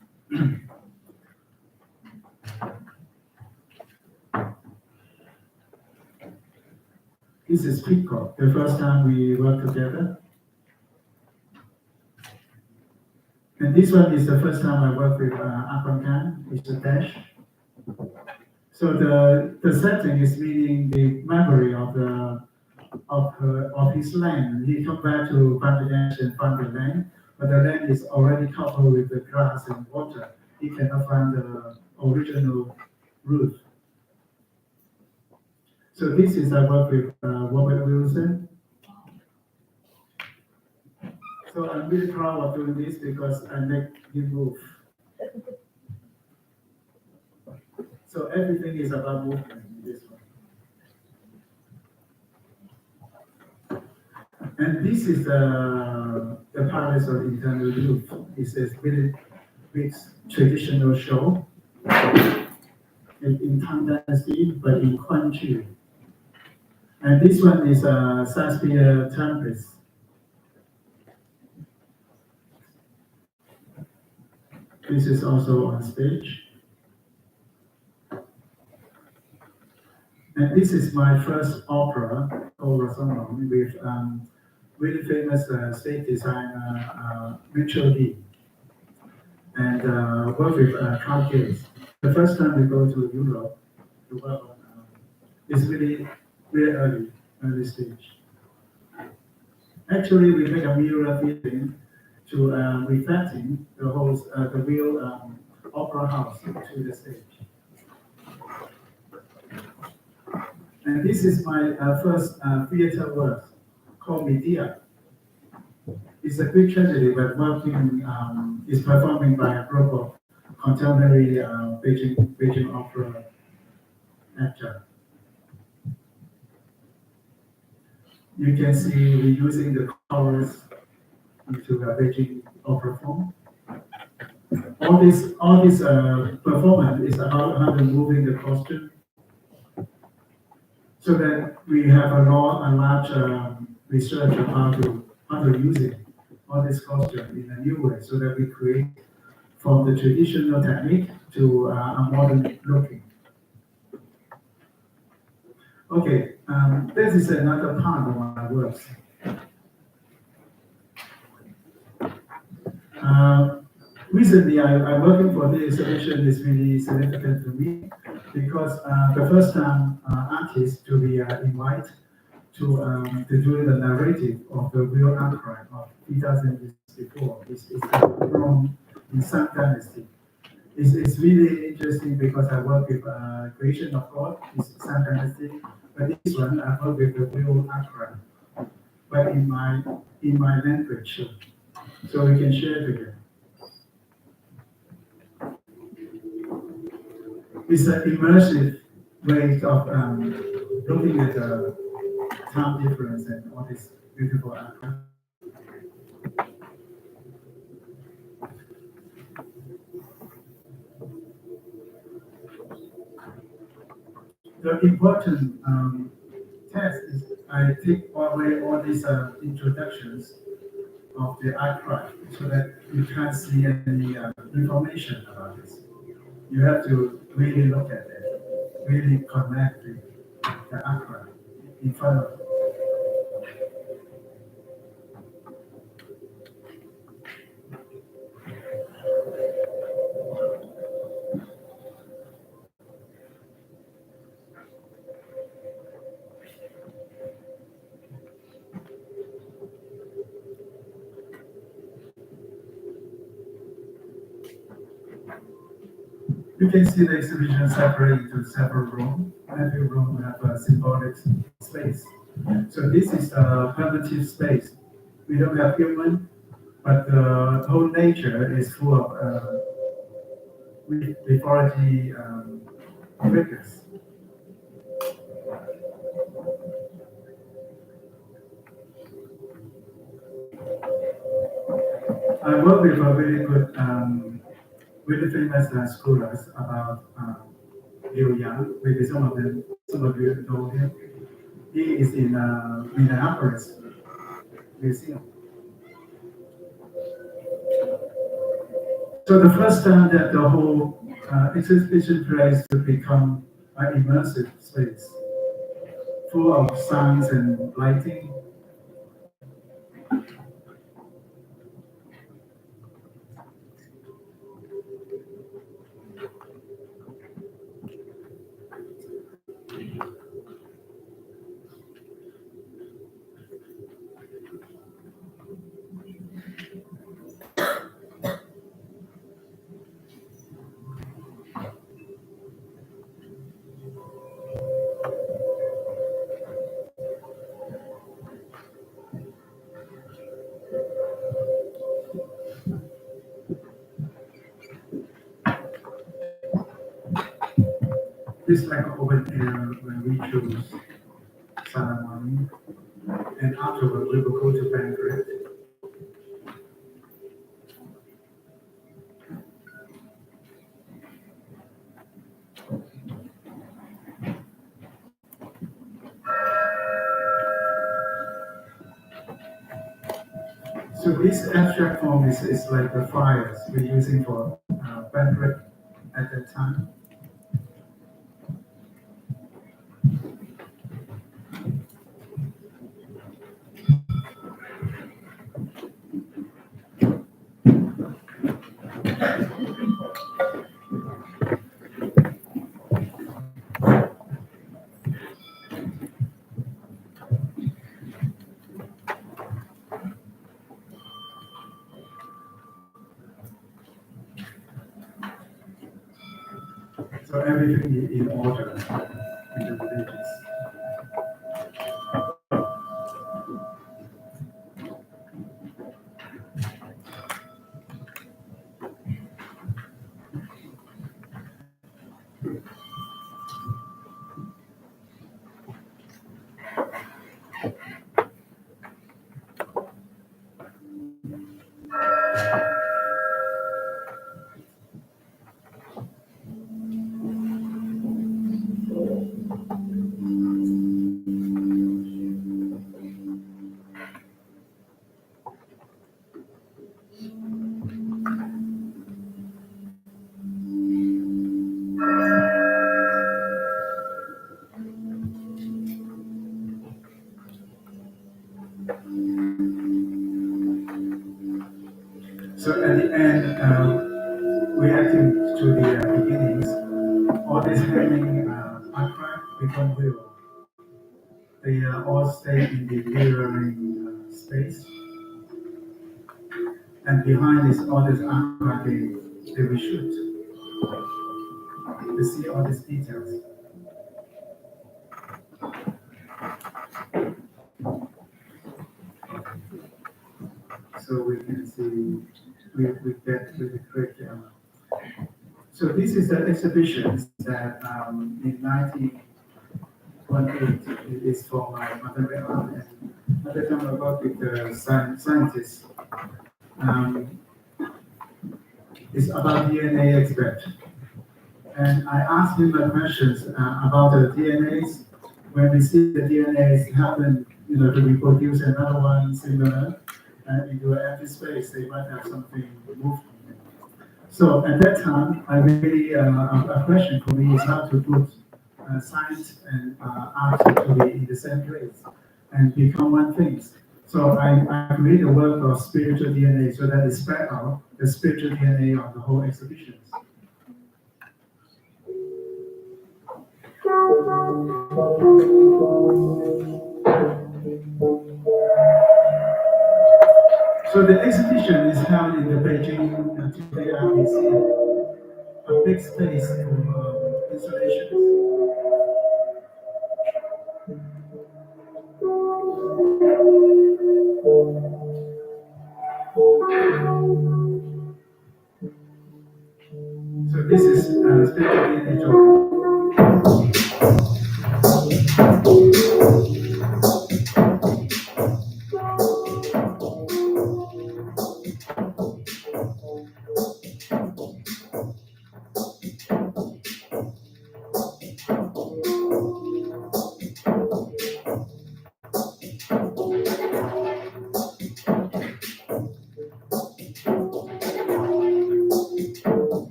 This is Peacock, the first time we worked together. And this one is the first time I worked with Akon, it's a dash. So the setting is meaning the memory of his land. He come back to Bangladesh and find the land, but the land is already covered with the grass and water. He cannot find the original root. So this is I work with Robert Wilson. So I'm really proud of doing this because I make him move. So everything is about movement in this one. And this is the Palace of Internal Youth. It's a really big traditional show in Tang Dynasty, but in Quanchu. And this one is a Shakespeare Tempest. This is also on stage. And this is my first opera, Opera Song, with really famous stage designer Mitchell Lee, and work with Carl Gills. The first time we go to Europe to work on it's really early stage. Actually, we make a mirror fitting to reflecting the whole the real opera house to the stage. And this is my first theater work called Media. It's a big tragedy, but working is performing by a group of contemporary Beijing opera actor. You can see we're using the chorus into the Beijing opera form. All this performance is about how to moving the costume, so that we have a large research of how to use it, all this costume in a new way, so that we create from the traditional technique to a modern looking. Okay, this is another part of my works. Recently, I'm working for the exhibition is really significant to me because the first time artist to be invited to do the narrative of the real archive of 3,000 years before is from in Song Dynasty. It's really interesting because I work with creation of God, it's Song Dynasty, but this one I work with the real archive, but in my language, so we can share together. It's an immersive way of looking at the time difference and all this beautiful art. the important test is I take away all these introductions of the archive so that you can't see any information about this. You have to really look at it, really connect with the archive in front of you. You can see the exhibition separated into several rooms. Every room have a symbolic space. So this is a primitive space. We don't have human, but the whole nature is full of mythology figures. I work with a really good, really famous scholars about Liu Yang. Maybe some of you know him. He is in Minneapolis Museum. So the first time that the whole exhibition place to become an immersive space, full of sounds and lighting. This like an open air when we choose ceremony, and afterward we will go to banquet. So this abstract form is like the fires we're using for banquet at that time. So everything is in order in the villages. So at the end, reacting to the beginnings, all this happening archive become real. They all stay in the mirroring space. And behind this, all this archive, they reshoot. To see all these details. So we can see, we get really quick. So this is the exhibition that in 1918 it is for my mathematical art. And at the time I worked with the scientists. It's about DNA experiment. And I asked him the questions about the DNAs. When we see the DNAs happen, to reproduce another one similar into an empty space, they might have something moved. So at that time, I really a question for me is how to put science and art to be in the same place and become one thing. So I create a work of spiritual DNA so that it spread out the spiritual DNA of the whole exhibition. So the exhibition is held in the Beijing Today Art Museum, a big space for installations. So this is spiritual DNA drawing.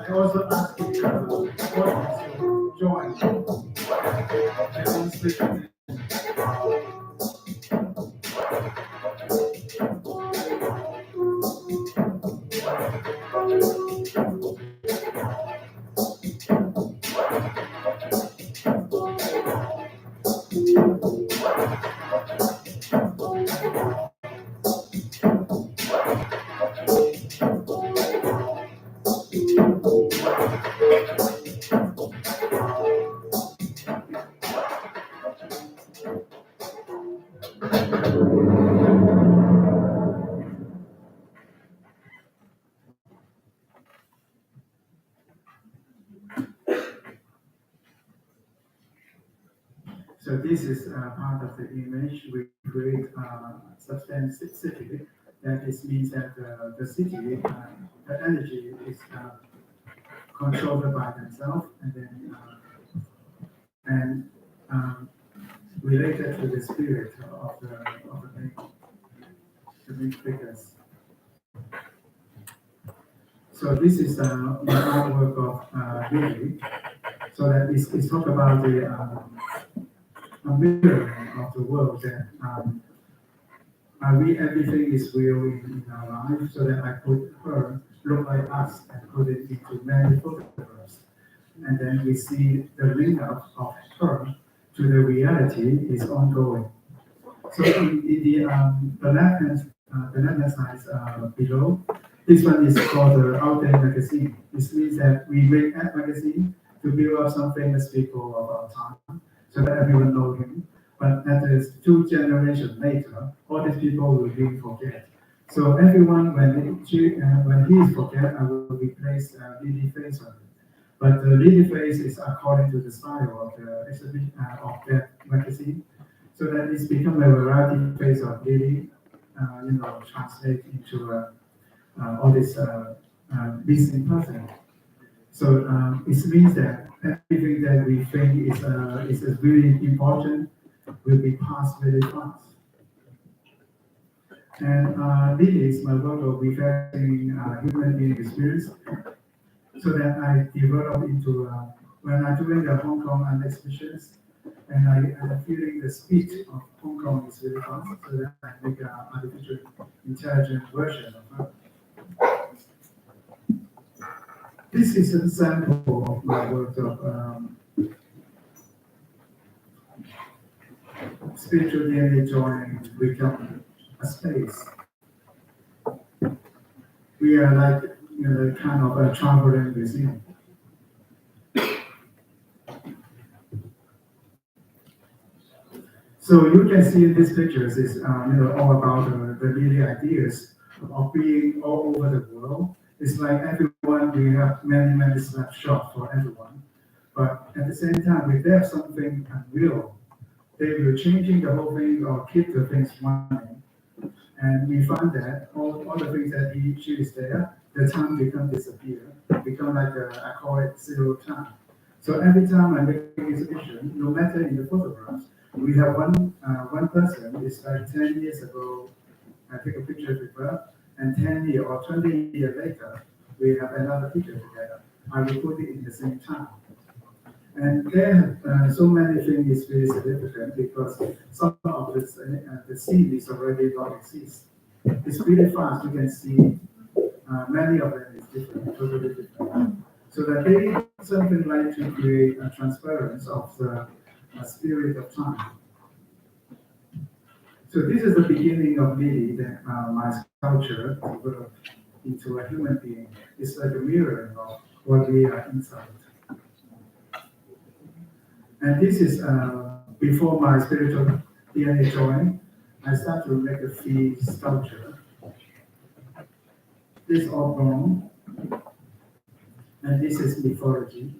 I also asked the audience to join and spiritual. So this is part of the image. We create substantivity. That means that the city, the energy is controlled by themselves, and then related to the spirit of the main figures. So this is my artwork of Lily. So that it's talk about the a mirror of the world that everything is real in our life, so that I put her look like us and put it into many photographs. And then we see the link up of her to the reality is ongoing. So in the left-hand side below, this one is called the Outday magazine. This means that we make that magazine to build up some famous people of our time, so that everyone knows him. But that is 2 generations later, all these people will be forget. So everyone, when he is forget, I will replace Lily face on it. But the Lily face is according to the style of the exhibition of that magazine, so that it's become a variety face of Lily, translate into all this missing person. So it means that everything that we think is really important will be passed very fast. And Lily is my work of reflecting human being experience, so that I develop into when I'm doing the Hong Kong exhibitions, and I'm feeling the speed of Hong Kong is really fast, so that I make an artificial intelligent version of her. This is a sample of my work of spiritual DNA drawing become a space. We are like kind of a traveling museum. So you can see in these pictures is all about the really ideas of being all over the world. It's like everyone, we have many snapshots for everyone. But at the same time, if they have something unreal, they will changing the whole thing or keep the things running. And we find that all the things that she is there, the time disappear, become like I call it zero time. So every time I make an exhibition, no matter in the photographs, we have one person, it's like 10 years ago, I take a picture with her, and 10 years or 20 years later, we have another picture together. I will put it in the same time. And there, so many things is very significant because some of the scene is already not exist. It's really fast. You can see many of them is different, totally different. So that they did something like to create a transparency of the spirit of time. So this is the beginning of me, that my sculpture developed into a human being. It's like a mirror of what we are inside. And this is before my spiritual DNA joined, I started to make a free sculpture. This is all bone, and this is mythology.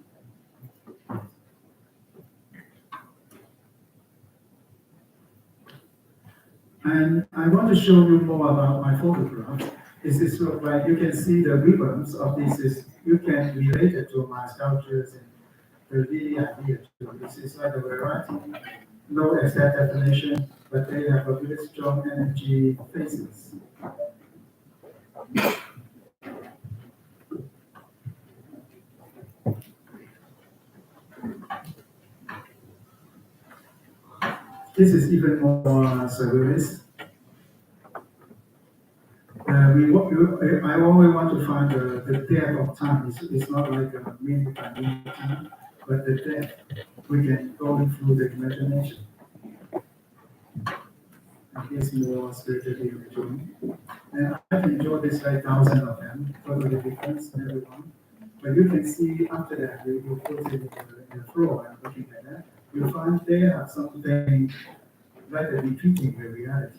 And I want to show you more about my photograph. This is look like you can see the ribbons of this. You can relate it to my sculptures and the really idea too. This is like a variety, no exact definition, but they have a really strong energy faces. This is even more surrealist. I always want to find the depth of time. It's not like a minute by minute time, but the depth. We can go through the imagination. And here's more spiritually enjoying. And I've enjoyed this like thousands of them, totally different, everyone. But you can see after that, you put it in the floor and looking at that, you find they have something like repeating the reality.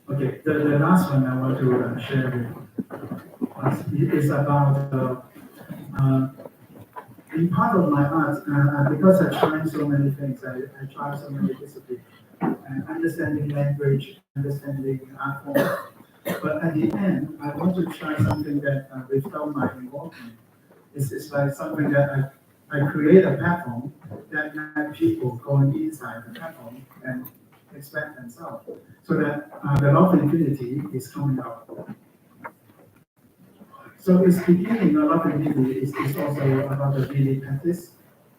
Okay, the last one I want to share with us is about in part of my art, because I tried so many things, I tried so many disciplines, and understanding language, understanding art form. But at the end, I want to try something that without my involvement. It's like something that I create a platform that have people going inside the platform and expect themselves, so that the law of infinity is coming out. So it's beginning, a lot of infinity is also about the daily practice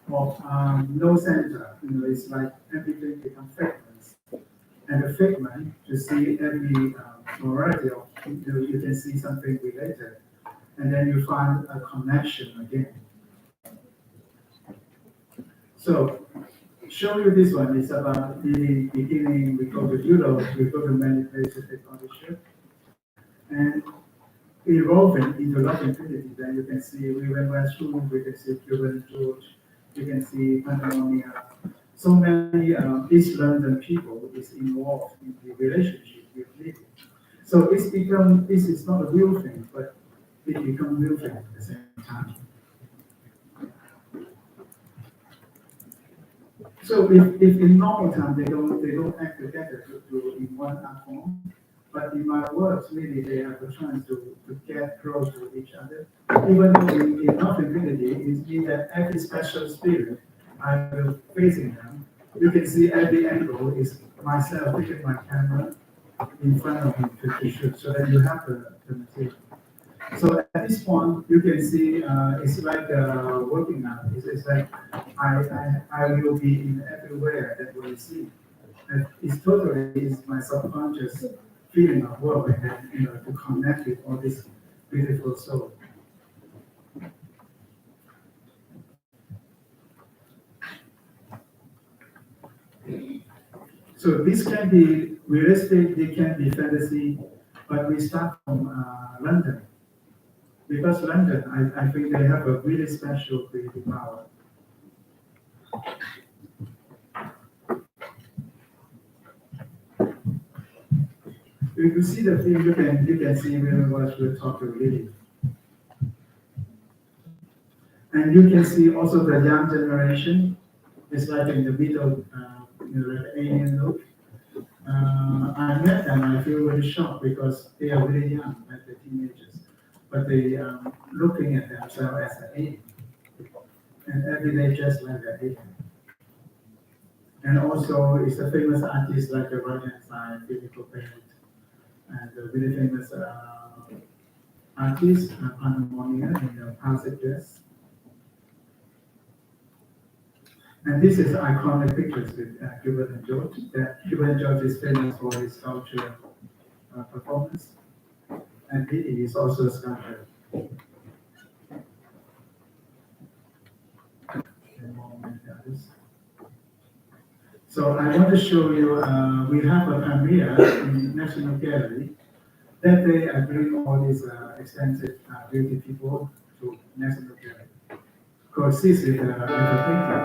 of no center. It's like everything becomes fragments. And the fragment, to see every variety of, you can see something related. And then you find a connection again. So, show you this one is about the beginning. We go to Europe, we go to many places, they on the ship. And evolving into love infinity, then you can see we went through, we can see Cuban George, you can see Patagonia. So many East London people is involved in the relationship with living. So it's become, this is not a real thing, but it becomes real thing at the same time. So if in normal time they don't act together to in one art form, but in my works really they have a chance to get close to each other. Even though in love infinity, it means that every special spirit I will facing them. You can see every angle is myself taking my camera in front of me to shoot, so that you have the material. So at this point, you can see it's like working out. It's like I will be in everywhere that we see. And it's totally is my subconscious feeling of work, and to connect with all this beautiful soul. So this can be realistic, it can be fantasy, but we start from London. Because London, I think they have a really special creative power. If you see the film, you can see really what we're talking really. And you can see also the young generation. It's like in the middle, like alien look. I met them, I feel very shocked because they are very young, like the teenagers. But they looking at themselves as an alien. And every day just like an alien. And also, it's a famous artist like the Orientalism, physical paint, and a very famous artist, Panamonian in the classic dress. And this is iconic pictures with Gilbert and George. That Gilbert and George is famous for his sculpture performance, and he is also a sculptor. So I want to show you, we have a premiere in National Gallery. That day I bring all these expensive beauty people to National Gallery. Coexist with the painting.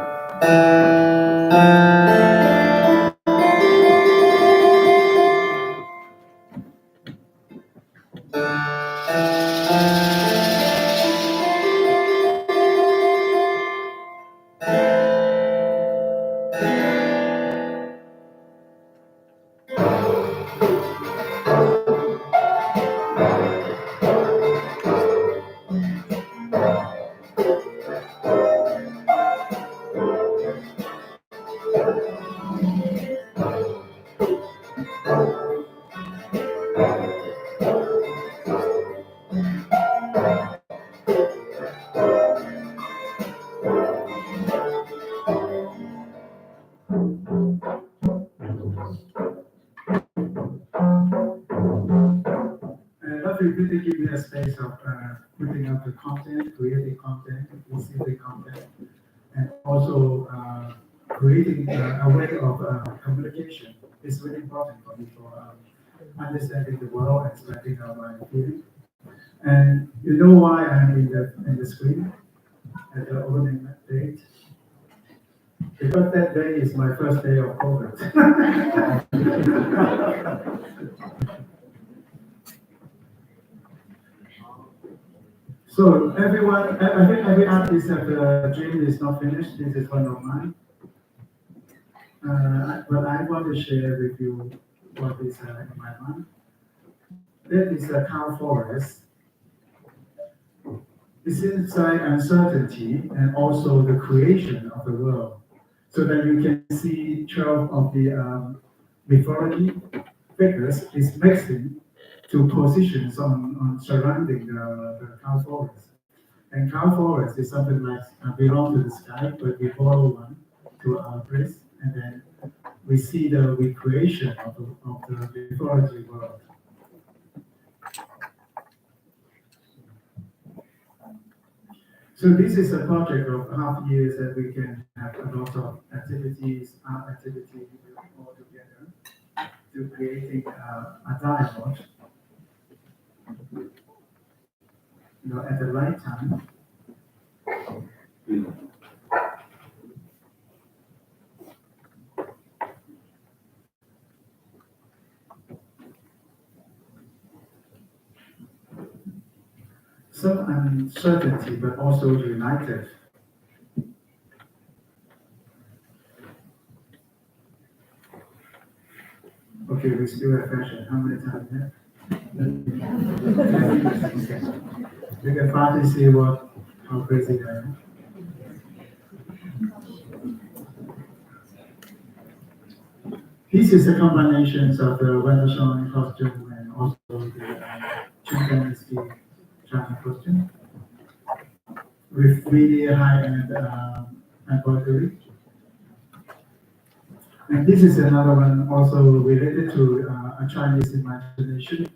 Really give me a space of putting up the content, creating content, receiving content, and also creating a way of communication. It's really important for me for understanding the world and spreading out my feeling. And you know why I'm in the screen at the opening date? Because that day is my first day of COVID. So everyone, I think every artist have a dream is not finished. This is one of mine. But I want to share with you what is in my mind. That is a cow forest. It's inside uncertainty and also the creation of the world. So that you can see 12 of the mythology figures is mixing to positions on surrounding the cow forest. And cow forest is something like belong to the sky, but we follow one to our place, and then we see the recreation of the mythology world. So this is a project of half years that we can have a lot of activities, art activities all together to creating a dialogue. At the right time. Some uncertainty, but also united. Okay, we still have fashion. How many times have? Okay. You can finally see how crazy I am. This is a combination of the Venetian costume and also the chimpanzee China costume with really high-end embroidery. And this is another one also related to a Chinese imagination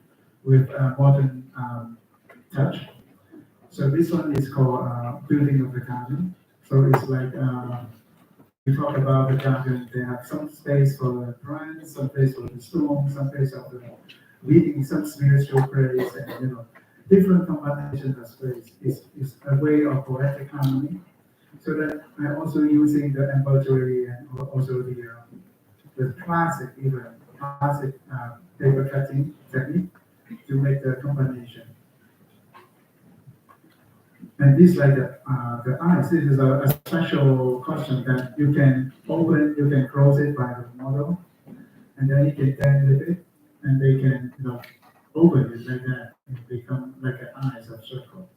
with a modern touch. So this one is called Building of the Garden. So it's like we talk about the garden. They have some space for the plants, some space for the storm, some space for the reading, some spiritual praise, and different combinations of space. Is a way of poetic harmony. So that I'm also using the embroidery and also the classic paper cutting technique to make the combination. And this like the eyes, this is a special costume that you can open, you can close it by the model, and then you can then lift it, and they can open it like that and become like an eyes of circle.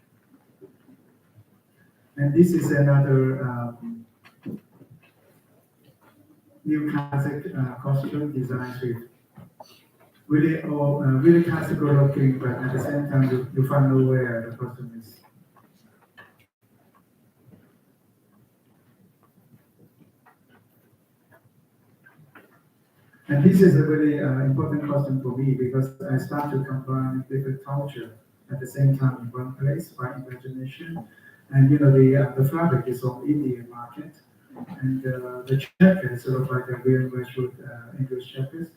And this is another new classic costume designed with really classical looking, but at the same time you find nowhere the costume is. And this is a really important costume for me because I start to combine different culture at the same time in one place by imagination. And the fabric is from Indian market, and the checker is sort of like a real Westwood English checkers.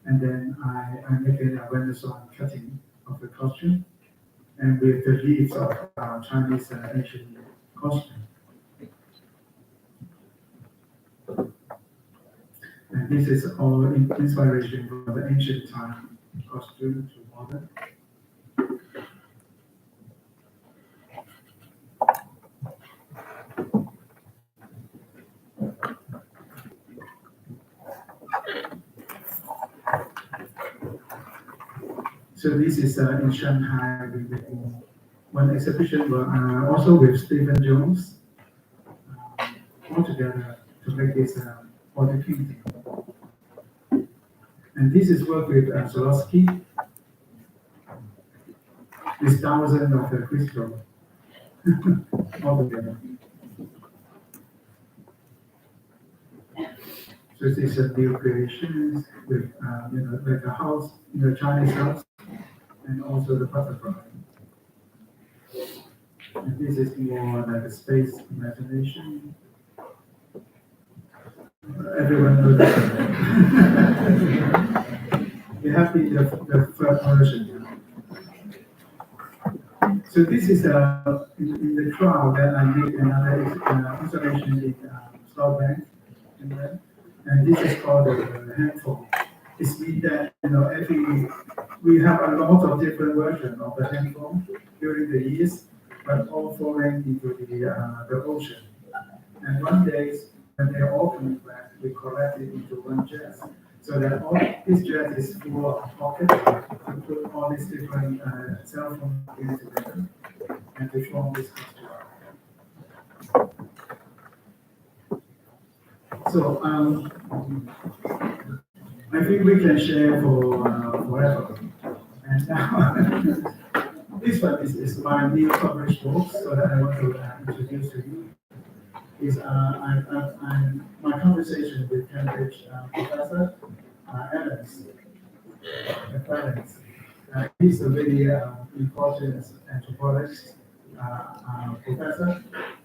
And then I make a Renaissance cutting of the costume, and with the leaves of Chinese ancient costume. And this is all inspiration from the ancient time costume to modern. So this is in Shanghai, we did one exhibition, also with Stephen Jones, all together to make this water painting. And this is work with Swarovski, with thousands of the crystal all together. So this is a new creation with like a house, Chinese house, and also the butterfly. And this is more like a space imagination. Everyone knows that. You have the third version. So this is in the crowd that I made another installation in South Bank, and this is called the handphone. It means that we have a lot of different versions of the handphone during the years, but all falling into the ocean. And one day, when they're all coming back, we collect it into one jet. So that all this jet is full of pockets to put all these different cell phones together and to form this costume. So I think we can share for forever. And now this one is my new published book, so that I want to introduce to you. Is my conversation with Cambridge Professor Evans. He's a very important anthropologist professor,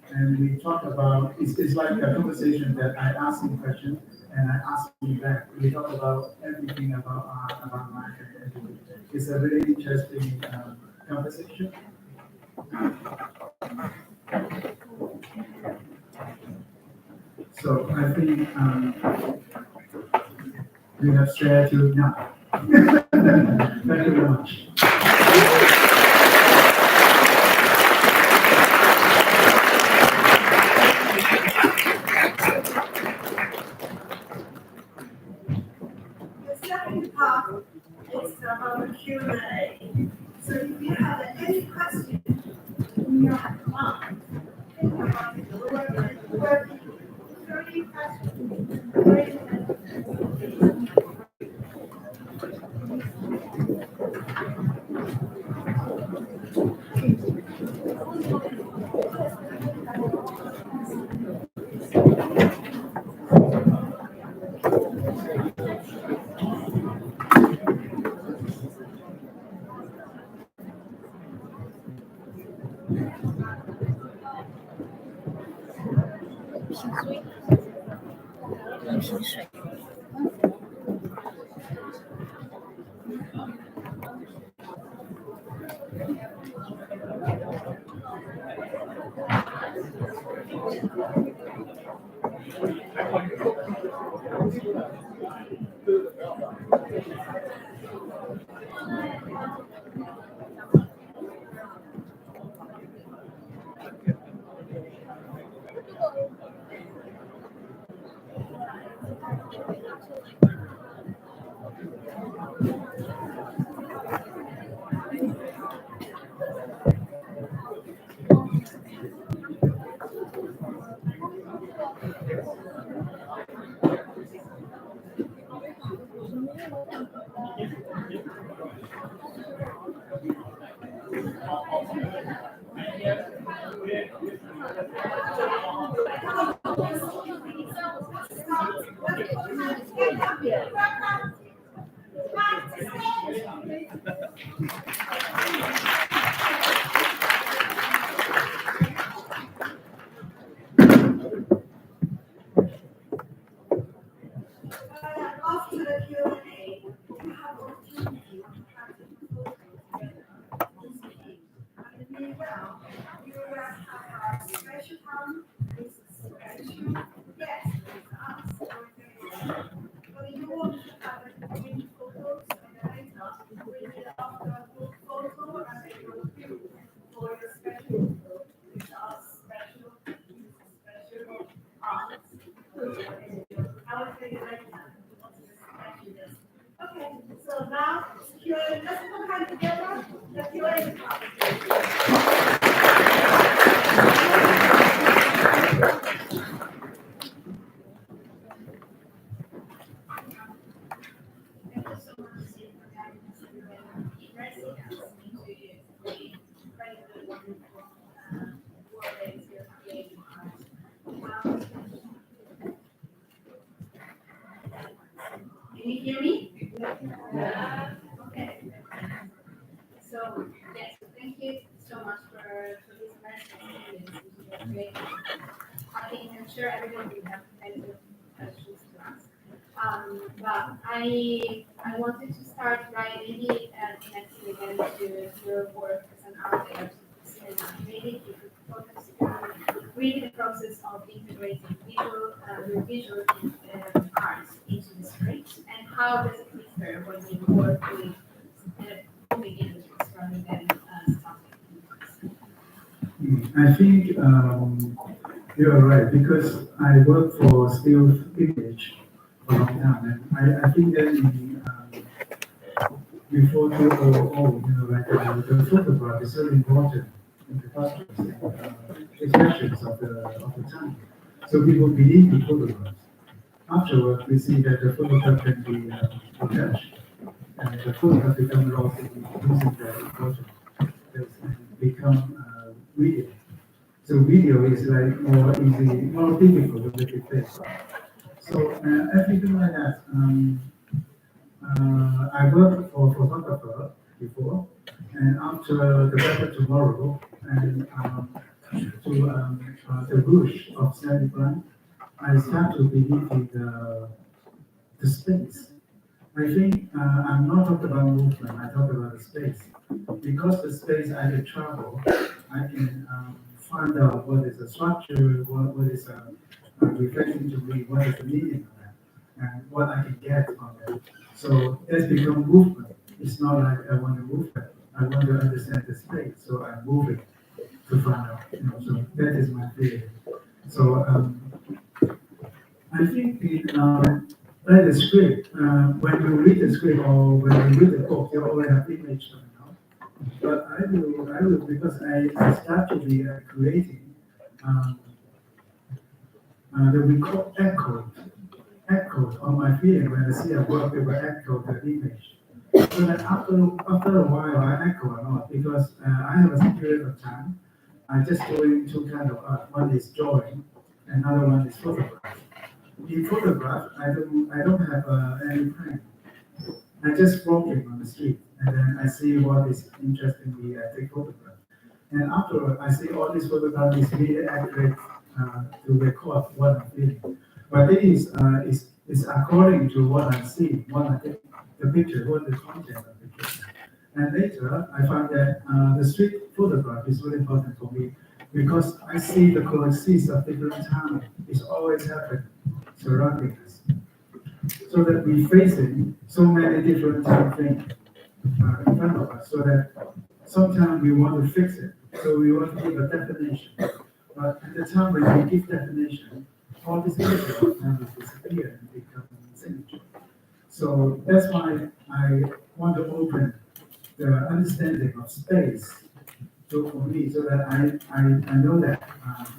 and we talk about it's like a conversation that I ask him questions and I ask him back. We talk about everything about life and everything. It's a very interesting conversation. So I think we have shared you now. Thank you very much. The second part is about the Q&A. So if you have any questions in your mind, think about it. Where people, 30 questions. After the Q&A, we have opportunity to practice and meanwhile, you will have a special time with special guests with us. But you want to have a green photos and later we will after a good photo and a good view for your special photo with our special art. I will tell you later. Okay, so now Q&A. Let's put hands together. The Q&A part. Thank you so much for having us here and immersing us into the incredibly wonderful world that is your creating art. Can you hear me? Okay. So, yes, thank you so much for this message. I'm sure everyone will have many questions to ask. But I wanted to start by maybe connecting again to your work as an artist. Maybe if you could focus on really the process of integrating visual arts into the script, and how does it differ when you work with moving images rather than static images? I think you're right, because I work for still image for a long time, and I think that before 2000, the photograph is very important in the costumes and expressions of the time. So people believe the photographs. Afterwards, we see that the photograph can be attached, and the photograph becomes lost in losing the importance and become video. So video is like more easy, more difficult to make it fit. So everything like that. I worked for a photographer before, and after the Better Tomorrow and the Rouge of Sally Blanc, I start to believe in the space. I think I'm not talking about movement, I talk about the space. Because the space I can travel, I can find out what is the structure, what is reflecting to me, what is the meaning of that, and what I can get from that. So that's become movement. It's not like I want to move it. I want to understand the space, so I'm moving to find out. So that is my feeling. So I think by the script, when you read the script or when you read the book, you already have image coming out. But I will because I start to be creating that we call echoes on my feeling when I see a work, they will echo the image. So that after a while, I echo a lot because I have a period of time. I just doing two kinds of art. One is drawing, another one is photograph. In photograph, I don't have any plan. I just walking on the street, and then I see what is interesting me. I take photograph, and afterward, I see all these photographs is really accurate to record what I'm feeling. But it is according to what I see, what I think, the picture, what the content of the picture. And later, I found that the street photograph is really important for me because I see the coexistence of different time. It's always happening surrounding us. So that we're facing so many different things in front of us, so that sometimes we want to fix it. So we want to give a definition. But at the time when we give definition, all these pictures will disappear and become signature. So that's why I want to open the understanding of space for me, so that I know that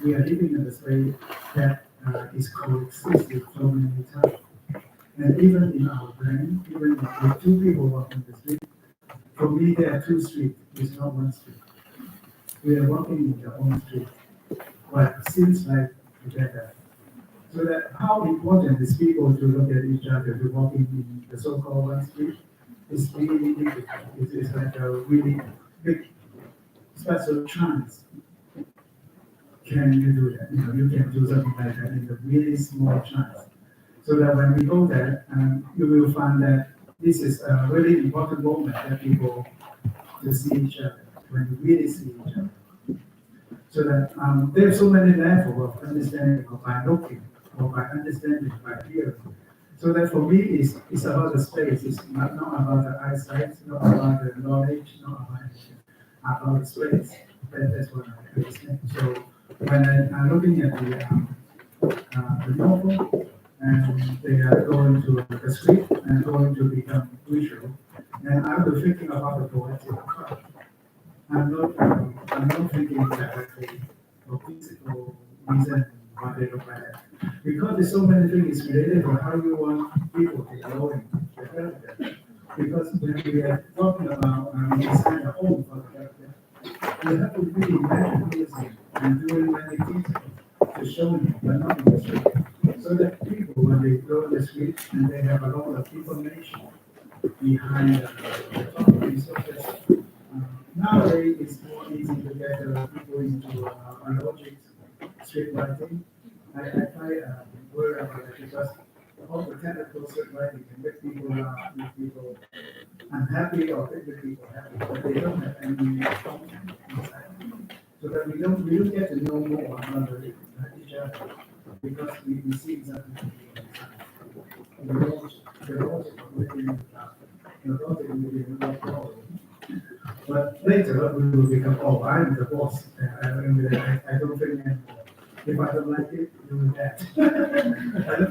we are living in a space that is coexisting so many times. And even in our brain, even if two people walking the street, for me there are two streets, it's not one street. We are walking in the own street. but seems like together. So that how important is people to look at each other, to walk in the so-called one street, is really difficult. It's like a really big special chance. Can you do that? You can do something like that in a really small chance. So that when we go there, you will find that this is a really important moment that people to see each other, when you really see each other. So that there are so many levels of understanding by looking or by understanding by hearing. So that for me, it's about the space. It's not about the eyesight, not about the knowledge, not about the space. That's what I understand. So when I'm looking at the novel, and they are going to the script and going to become visual, and I'm thinking about the poetic part. I'm not thinking directly of physical reason why they look like that. Because there's so many things related to how you want people to go in the character. Because when we are talking about design a home for the character, you have to really imagine music and doing many things to show you, but not in the street. So that people, when they go in the street and they have a lot of information behind the topic, so that nowadays it's more easy to get people into a logic script writing. I try worry about it because all the technical script writing can make people make people unhappy or make people happy, but they don't have any content inside. So that we don't get to know more about each other because we see exactly the logic of living the logic of living but later we will become, oh, I'm the boss. I don't think anymore. If I don't like it, you will that.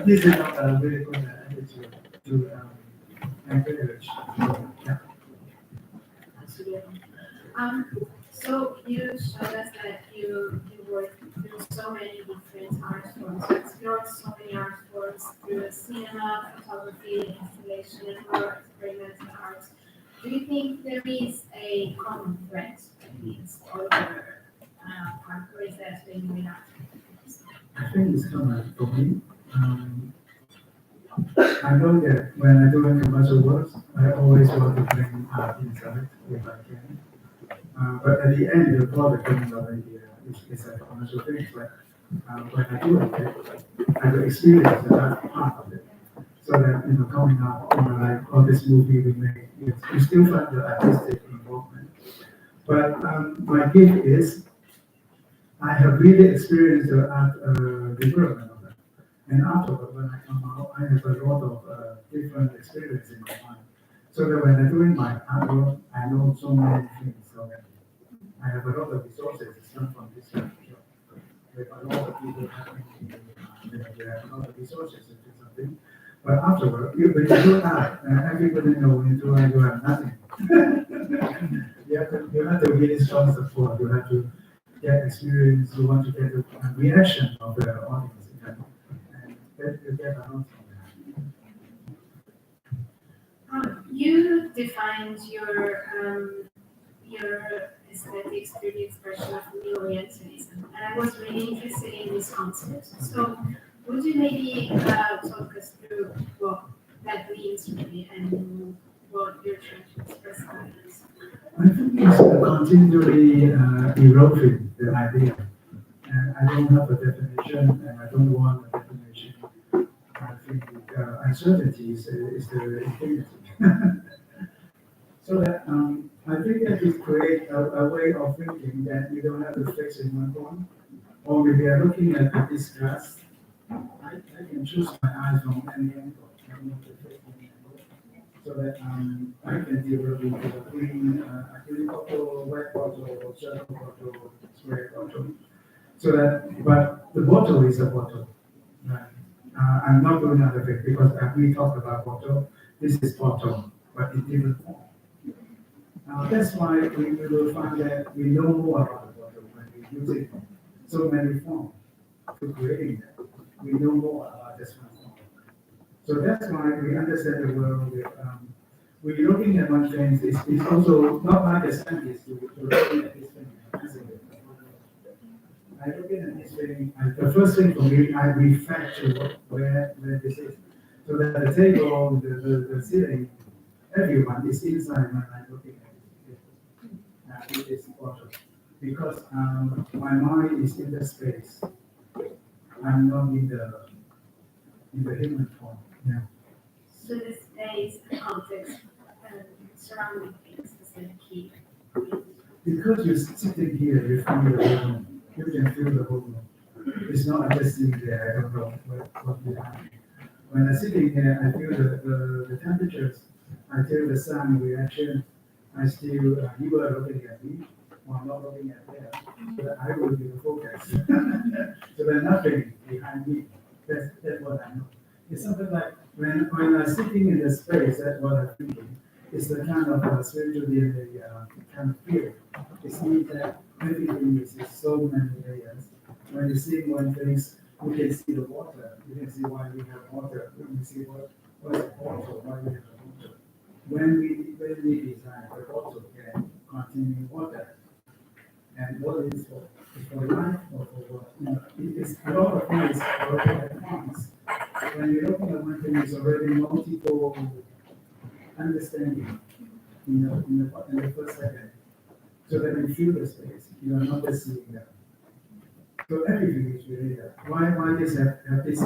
This is not a really good attitude to encourage. Yeah. So you showed us that you work through so many different art forms. You explored so many art forms through cinema, photography, installation, or experimental art. Do you think there is a common thread against all the art, or is that maybe not? I think it's common for me. I know that when I do commercial works, I always want to bring art inside if I can. But at the end, the product comes already is a commercial thing. But when I do it, I will experience the art part of it. So that coming out like all this movie we made, you still find the artistic involvement. But my gift is I have really experienced the art development of it. And afterward, when I come out, I have a lot of different experience in my mind. So that when I'm doing my artwork, I know so many things already. I have a lot of resources. It's not from this shop. With a lot of people having, they have a lot of resources to do something. But afterward, when you do art, everybody knows when you do art, you have nothing. you have to really strong support. You have to get experience. You want to get the reaction of the audience, and then you get a lot from that. You defined your aesthetics through the expression of Orientalism, and I was really interested in this concept. So, would you maybe talk us through what that means really and what you're trying to express on this? I think it's continually eroding the idea. And I don't have a definition, and I don't want a definition. I think uncertainty is the infinity. So that I think that it creates a way of thinking that you don't have to fix in one point. Or if you are looking at this glass, I can choose my eyes from any angle. So that I can develop into a green, acrylic bottle, white bottle, circle bottle, square bottle. So that, but the bottle is a bottle. Right? I'm not doing other thing because we talked about bottle. This is bottle, but in different form. That's why we will find that we know more about the bottle when we use it so many forms to create that. We know more about this one form. So that's why we understand the world with, we're looking at one thing, it's also not like a scientist to looking at this thing. I look at this thing, the first thing for me, I refer to where this is. So that the table, the ceiling, everyone is inside when I'm looking at it. It is important. Because my mind is in the space. I'm not in the human form. Yeah. So the space, the context, surrounding things is the key. Because you're sitting here, you feel the whole room. You can feel the whole room. It's not just sitting there, I don't know what behind. When I'm sitting here, I feel the temperatures, I feel the sun reaction, I still, you are looking at me, or I'm not looking at them, so that I will be the focus. So there's nothing behind me. That's what I know. It's something like when I'm sitting in the space, that's what I'm thinking. It's the kind of spiritually kind of feel. It means that everything is so many layers. When you see one thing, we can see the water. You can see why we have water. We can see what is water, why we have water. When we design the water can contain water. And what is for? Is for life or for what? You know, it's a lot of things already advanced. When you're looking at one thing, it's already multiple understanding, in the first second. So that you feel the space. You are not just seeing that. So everything is related. Why does have this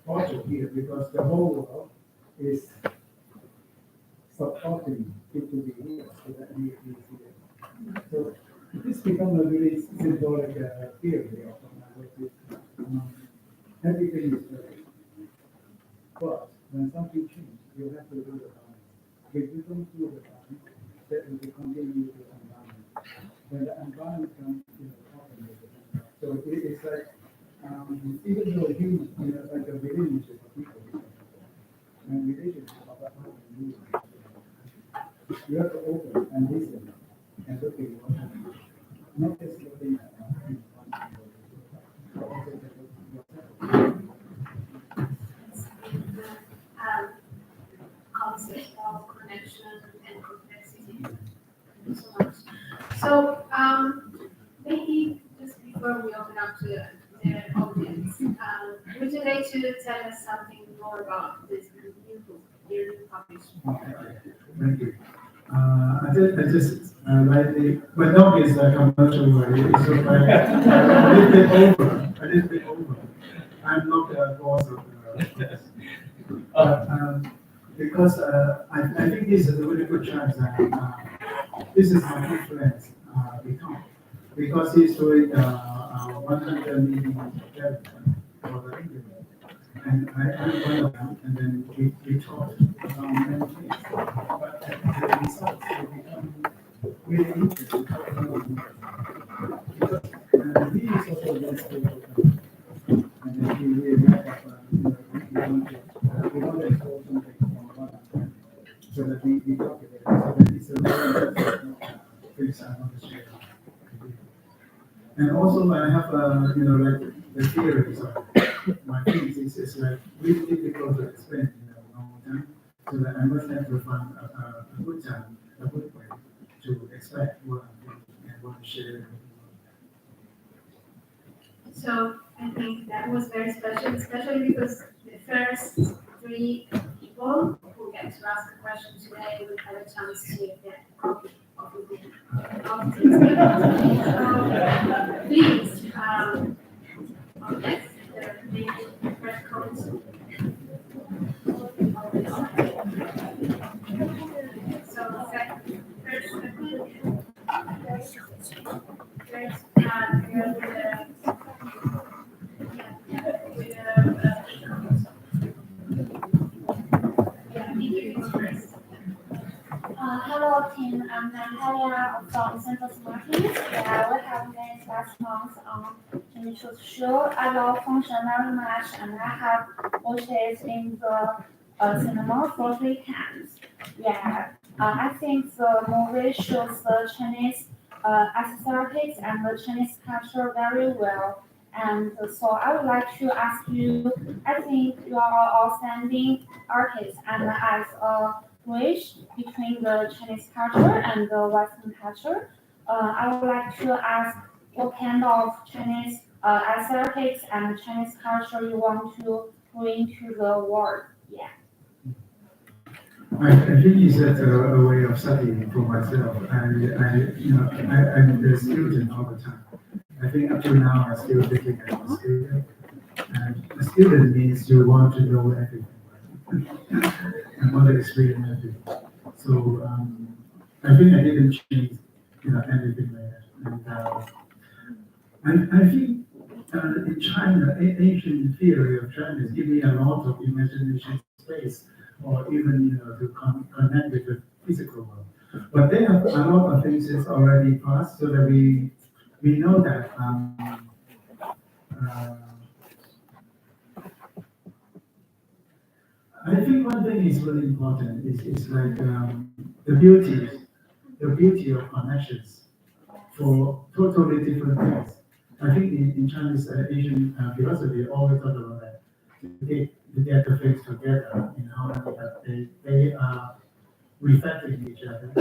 portal here? Because the whole world is supporting it to be here, so that we see it. So this becomes a really symbolic theory of everything is ready. But when something changes, you have to do the balance. If you don't do the balance, that will continue to unbalance. When the unbalance comes, problem with it. So it's like, even though humans, like a relationship of people, and relationship of that person, you have to open and listen and look at what happens. Not just looking at but also to look at yourself. Concept of connection and complexity. Thank you so much. So maybe just before we open up to the audience, would you like to tell us something more about this new book you're publishing? Thank you. I just like my dog is a commercial word, so a little bit over. I'm not the boss of the because I think this is a really good chance. This is my influence, because he's doing 100 meetings for the interview. And I'm one of them, and then we talk about many things. But the results will become really interesting. Because he is also very spiritual. And then he really we want to explore something from one so that we talk about it. So that it's a very things I want to share. And also I have like the theories of my things is like really difficult to explain in a long time. So that I must have to find a good time, a good way to explain what I'm thinking and want to share. So I think that was very special, especially because the first three people who get to ask a question today will have a chance to get a copy of the book. So please, yes, the first comments. So hello team, I'm Natalia from Central Martins. Yeah, we have met last month on Jimmy Choo's show. I love function very much and I have watched it in the cinema for 3 times. Yeah, I think the movie shows the Chinese aesthetics and the Chinese culture very well. And so I would like to ask you, I think you are outstanding artists and as a bridge between the Chinese culture and the Western culture, I would like to ask what kind of Chinese aesthetics and Chinese culture you want to bring to the world. Yeah. I think it's a way of studying for myself. I'm a student all the time. I think up to now I'm still thinking I'm a student. And a student means you want to know everything, right? And want to experience everything. So I think I didn't change, anything like that. And I think in China, ancient theory of China is giving a lot of imagination space, or even to connect with the physical world. But they have a lot of things that's already past, so that we know that I think one thing is really important is like the beauty of connections for totally different things. I think in Chinese Asian philosophy, always talk about that to get the things together in harmony, that they are reflecting each other.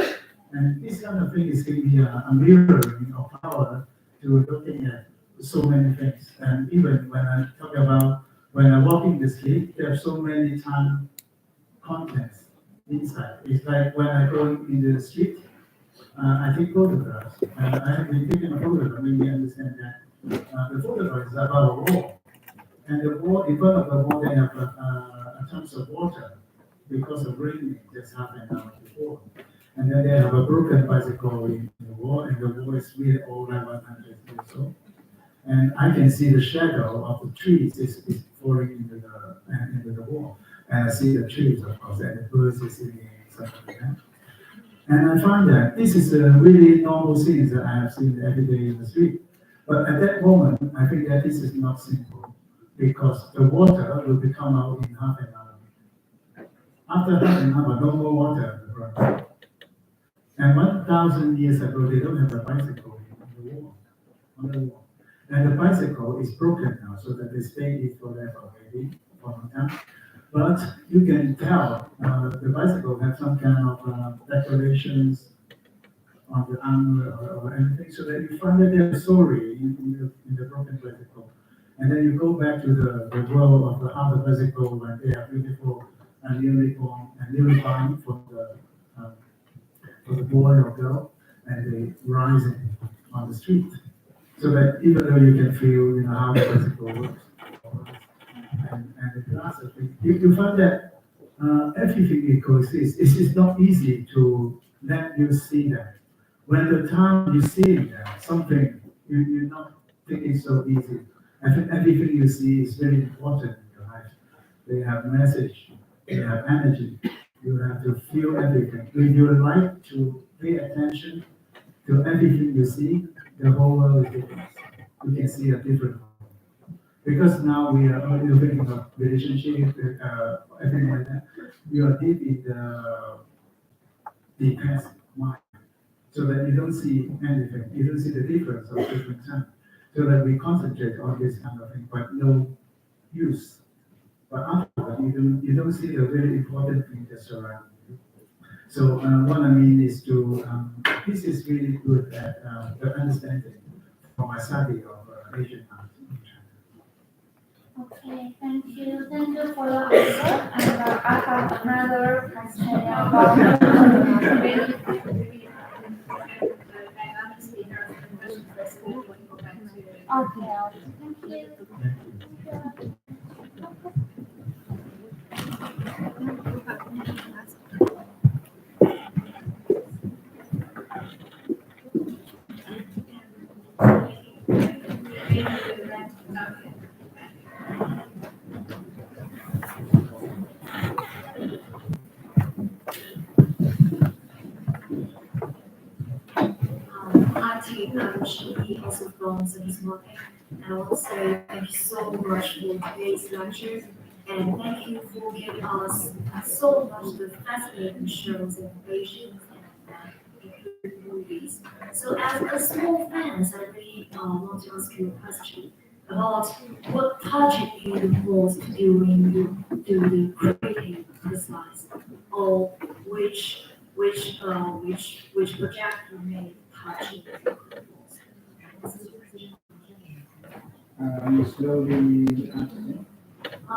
And this kind of thing is giving me a mirroring of power to looking at so many things. And even when I talk about when I walk in the street, there are so many time contents inside. It's like when I go in the street, I take photographs. I have been taking a photograph, maybe you understand that. The photograph is about a wall. And the wall, in front of the wall, they have a tons of water because of raining just half an hour before. And then they have a broken bicycle in the wall, and the wall is really old, like 100 years old. And I can see the shadow of the trees is falling into the wall. And I see the trees, of course, and the birds are singing, something like that. And I find that this is a really normal scene that I have seen every day in the street. But at that moment, I think that this is not simple, because the water will become out in half an hour. After half an hour, no more water in the front. And 1,000 years ago, they don't have a bicycle on the wall. And the bicycle is broken now, so that they stay it forever, maybe, for a time. But you can tell the bicycle has some kind of decorations on the arm or anything, so that you find that there's a story in the broken bicycle. And then you go back to the world of the other bicycle when they are beautiful and newly born and newly found for the boy or girl, and they rising on the street. So that even though you can feel how the bicycle works, and the philosophy, you find that everything coexists. It is not easy to let you see that. When the time you see that something, you're not thinking so easy. I think everything you see is very important in your life. They have message, they have energy. You have to feel everything. If you like to pay attention to everything you see, the whole world is different. You can see a different world. Because now we are only thinking of relationship, everything like that. We are deep in the past mind. So that you don't see anything. You don't see the difference of different time. So that we concentrate on this kind of thing, but no use. But after you don't see the very important thing that surround you. So what I mean is this is really good at the understanding for my study of Asian art. Okay, thank you. Thank you for your answer. And I have another question about Okay, thank you. Hi team, I'm Shi, also from Service Market. And I want to say thank you so much for today's lecture, and thank you for giving us so much the fascinating shows and information and movies. So as a small fans, I really want to ask you a question about what touched you the most during the creating the slides, or which project you made touch you the most. You slowly. I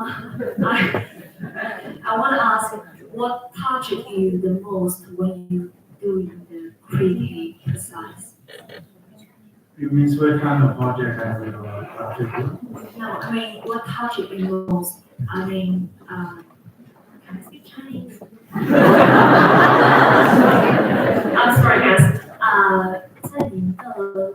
want to ask, what touches you the most when you doing the creative exercise? It means what kind of project I will to do? No, I mean, what touches you the most? I mean, can I speak Chinese? I'm sorry, guys. 在您的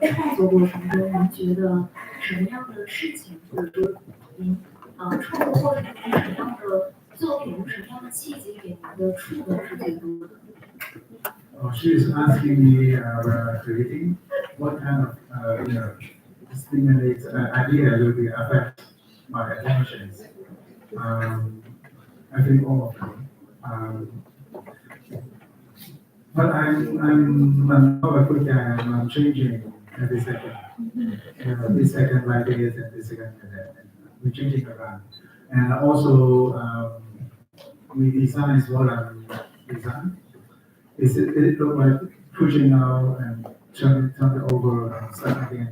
创作过程中，您觉得什么样的事情，或者说您创作过程中什么样的作品，什么样的契机给您的触动是最多的？ She is asking me about creating what kind of stimulates idea will affect my attentions. I think all of them. But I'm not a good guy. I'm changing every second. This second like this and this second like that. We're changing around. And also we design what I'm designing. It look like pushing out and turn it over and start again.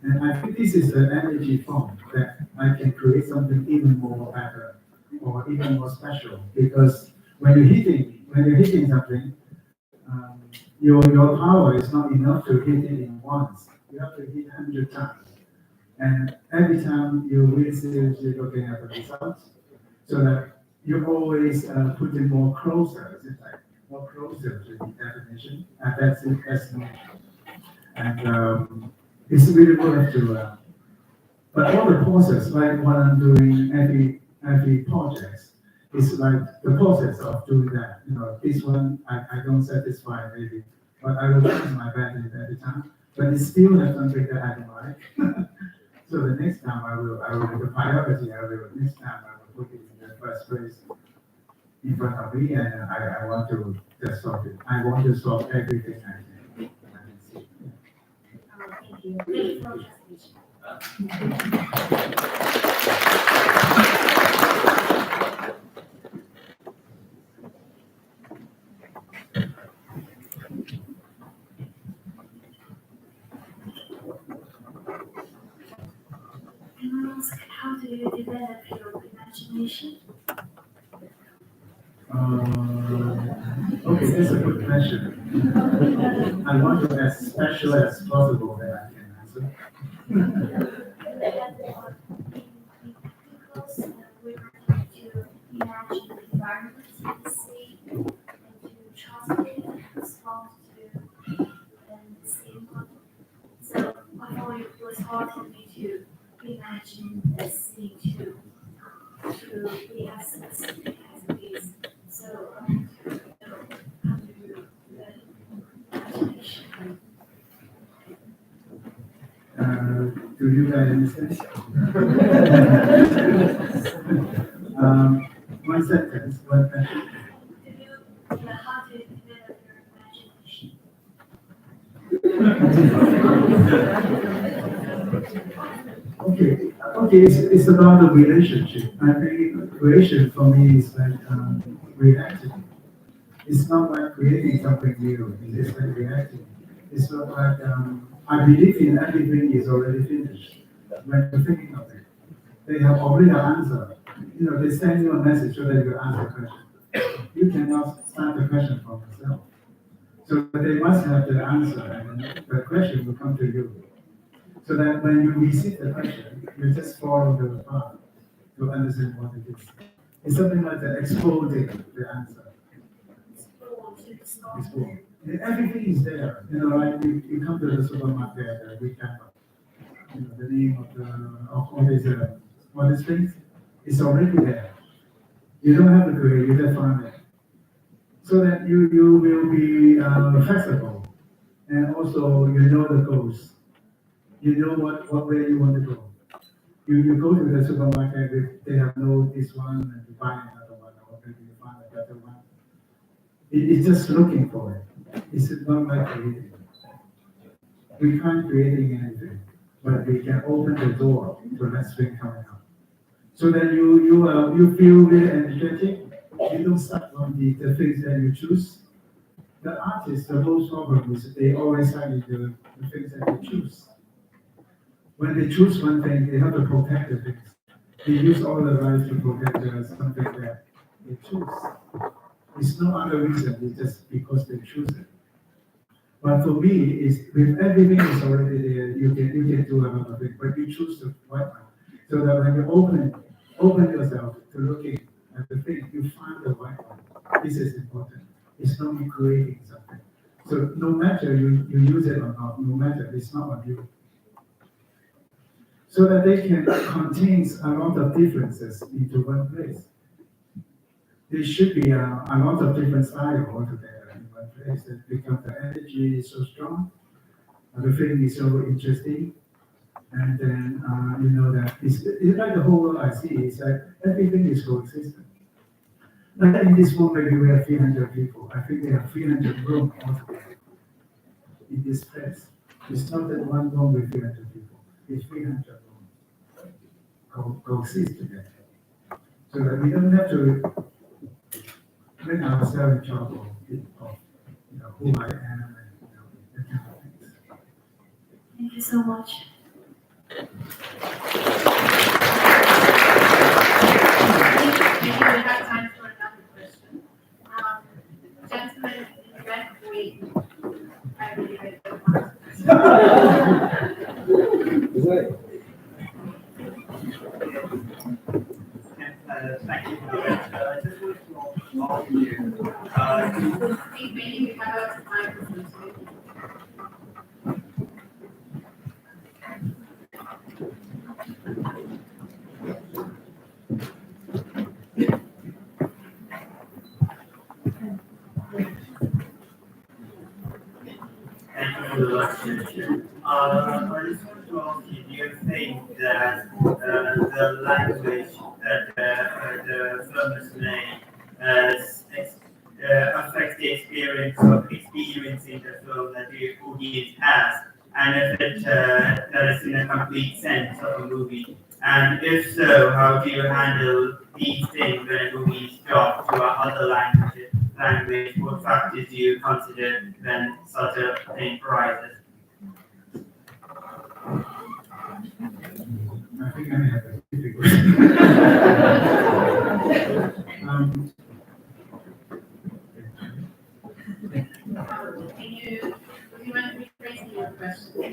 And I think this is an energy form that I can create something even more better or even more special. Because when you're hitting something, your power is not enough to hit it in once. You have to hit 100 times. And every time you really seriously looking at the results, so that you always put it more closer, more closer to the definition, and that's it, that's me. And it's really worth to, but all the process, like what I'm doing every project, is like the process of doing that. This one I don't satisfy maybe, but I will try my best every time. But it still has something that I don't like. So the next time I will the priority next time I will put it in the first place in front of me, and I want to just solve it. I want to solve everything I can see. Thank you. Thank you for your presentation. Can I ask, how do you develop your imagination? Okay, that's a good question. I want to be as special as possible that I can answer. Because we were trying to imagine the environment we see and to translate and respond to the same content. So I thought it was hard for me to imagine the scene to be as specific as it is. So I want to know how to do the imagination. Do you guys understand? One sentence, one question. How do you develop your imagination? Okay, it's about the relationship. I think creation for me is like reacting. It's not like creating something new. It's like reacting. It's not like I believe in everything is already finished. When you're thinking of it, they have already an answer. They send you a message so that you answer the question. You cannot start the question from yourself. So they must have the answer, and the question will come to you. So that when you receive the question, you just follow the path to understand what it is. It's something like the exploding the answer. Explode. Everything is there. Like you come to the supermarket, we have the name of all these things. It's already there. You don't have to create, you just find it. So that you will be flexible, and also the goals. You know what way you want to go. You go to the supermarket, if they have this one, and you buy another one, or maybe you find a better one. It's just looking for it. It's not like creating. We can't creating anything, but we can open the door to that spring coming up. So that you feel really energetic. You don't start on the things that you choose. The artists, the most problem is they always study the things that they choose. when they choose one thing, they have to protect the things. They use all the rights to protect something that they choose. It's no other reason, it's just because they choose it. But for me, is with everything is already there, you can do a lot of things, but you choose the right one. So that when you open yourself to looking at the thing, you find the right one. This is important. It's not you creating something. So no matter you use it or not, no matter, it's not on you. So that they can contain a lot of differences into one place. There should be a lot of different styles altogether in one place, that because the energy is so strong, the feeling is so interesting, and then you know that it's like the whole world I see. It's like everything is coexistent. Like in this room, maybe we have 300 people. I think we have 300 rooms altogether in this place. It's not that one room with 300 people. It's 300 rooms coexist together, so that we don't have to make ourselves in trouble of who I am and that kind of things. Thank you so much. Maybe we have time for another question. Gentlemen in red wing. I really read that one. Thank you for that. I just wanted to ask you. Maybe we have a microphone. Thank you for the lecture. I just wanted to ask you, do you think that the language that the film is made affects the experience of experiencing the film that the audience has, and if it that is in a complete sense of a movie? And if so, how do you handle these things when a movie is dubbed to other language? What factors do you consider when such a thing arises? I think I have a difficult. Do you want to rephrase your question?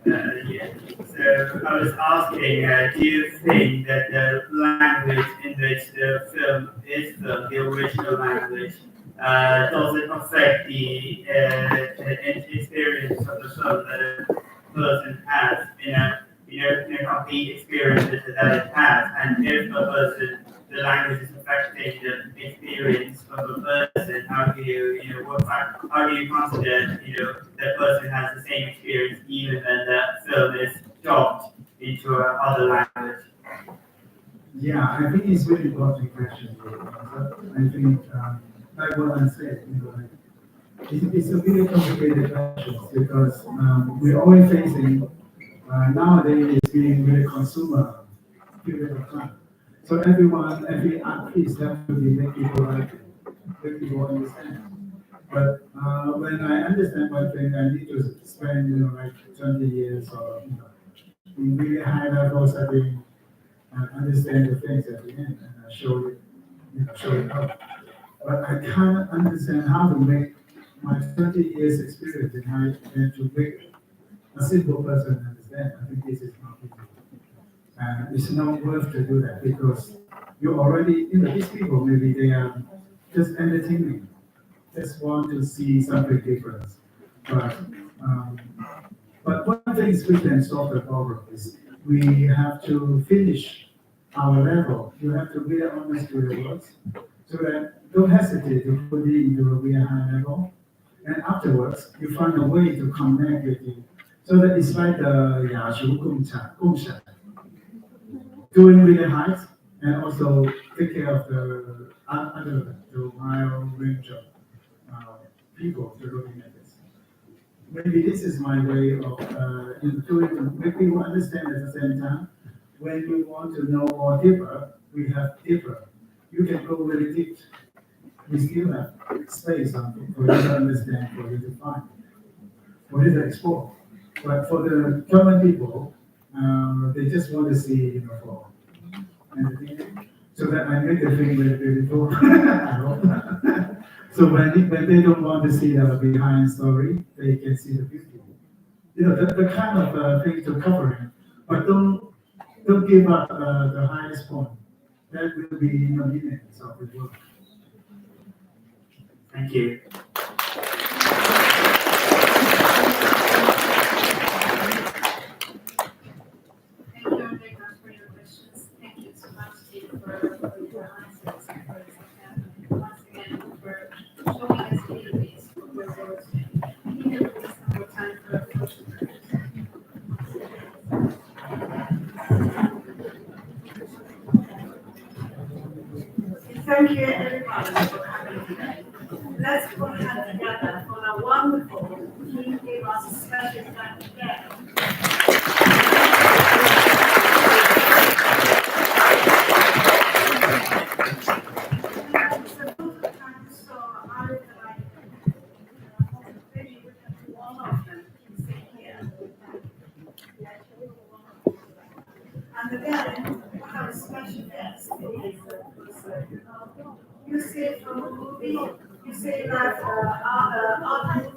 Yeah. So I was asking, do you think that the language in which the film is filmed, the original language, does it affect the experience of the film that a person has in a complete experience that it has? And if the language is affecting the experience of a person, how do you consider, that person has the same experience even when the film is dubbed into another language? Yeah, I think it's really important question. I think, like what I said, it's a really complicated question because we're always facing nowadays being really consumer period of time. So every artist has to be make people like it, make people understand. But when I understand one thing, I need to spend like 20 years or in really high level setting and understand the things at the end and show it up. But I can't understand how to make my 20 years experience and to make a simple person understand. I think this is not easy. It's not worth to do that because you already, these people, maybe they are just entertaining, just want to see something different. But one thing is we can solve the problem is we have to finish our level. You have to be honest with your words so that don't hesitate to put it into a really high level. And afterwards, you find a way to connect with it. So that it's like the Yashu Gongcha, doing really high and also take care of the wide range of people to looking at this. Maybe this is my way of doing to make people understand at the same time. When you want to know more deeper, we have deeper. You can go really deep. We still have space for you to understand, for you to find. what is export. But for the common people, they just want to see, for entertainment. So that I make the thing with beautiful. So when they don't want to see the behind story, they can see the beauty. The kind of thing to cover it, but don't give up the highest point. That will be meaningless of the work. Thank you. Thank you very much for your questions. Thank you so much, Steve, for your answers. And once again, for showing us database for your work. I think there will be some more time for questions. Thank you, everybody, for coming today. Let's put hands together for a wonderful team gave us a special time today. It's a good time, so I would like, maybe we can do one of them, sit here. And again, we have a special guest. You say from a movie, you say that art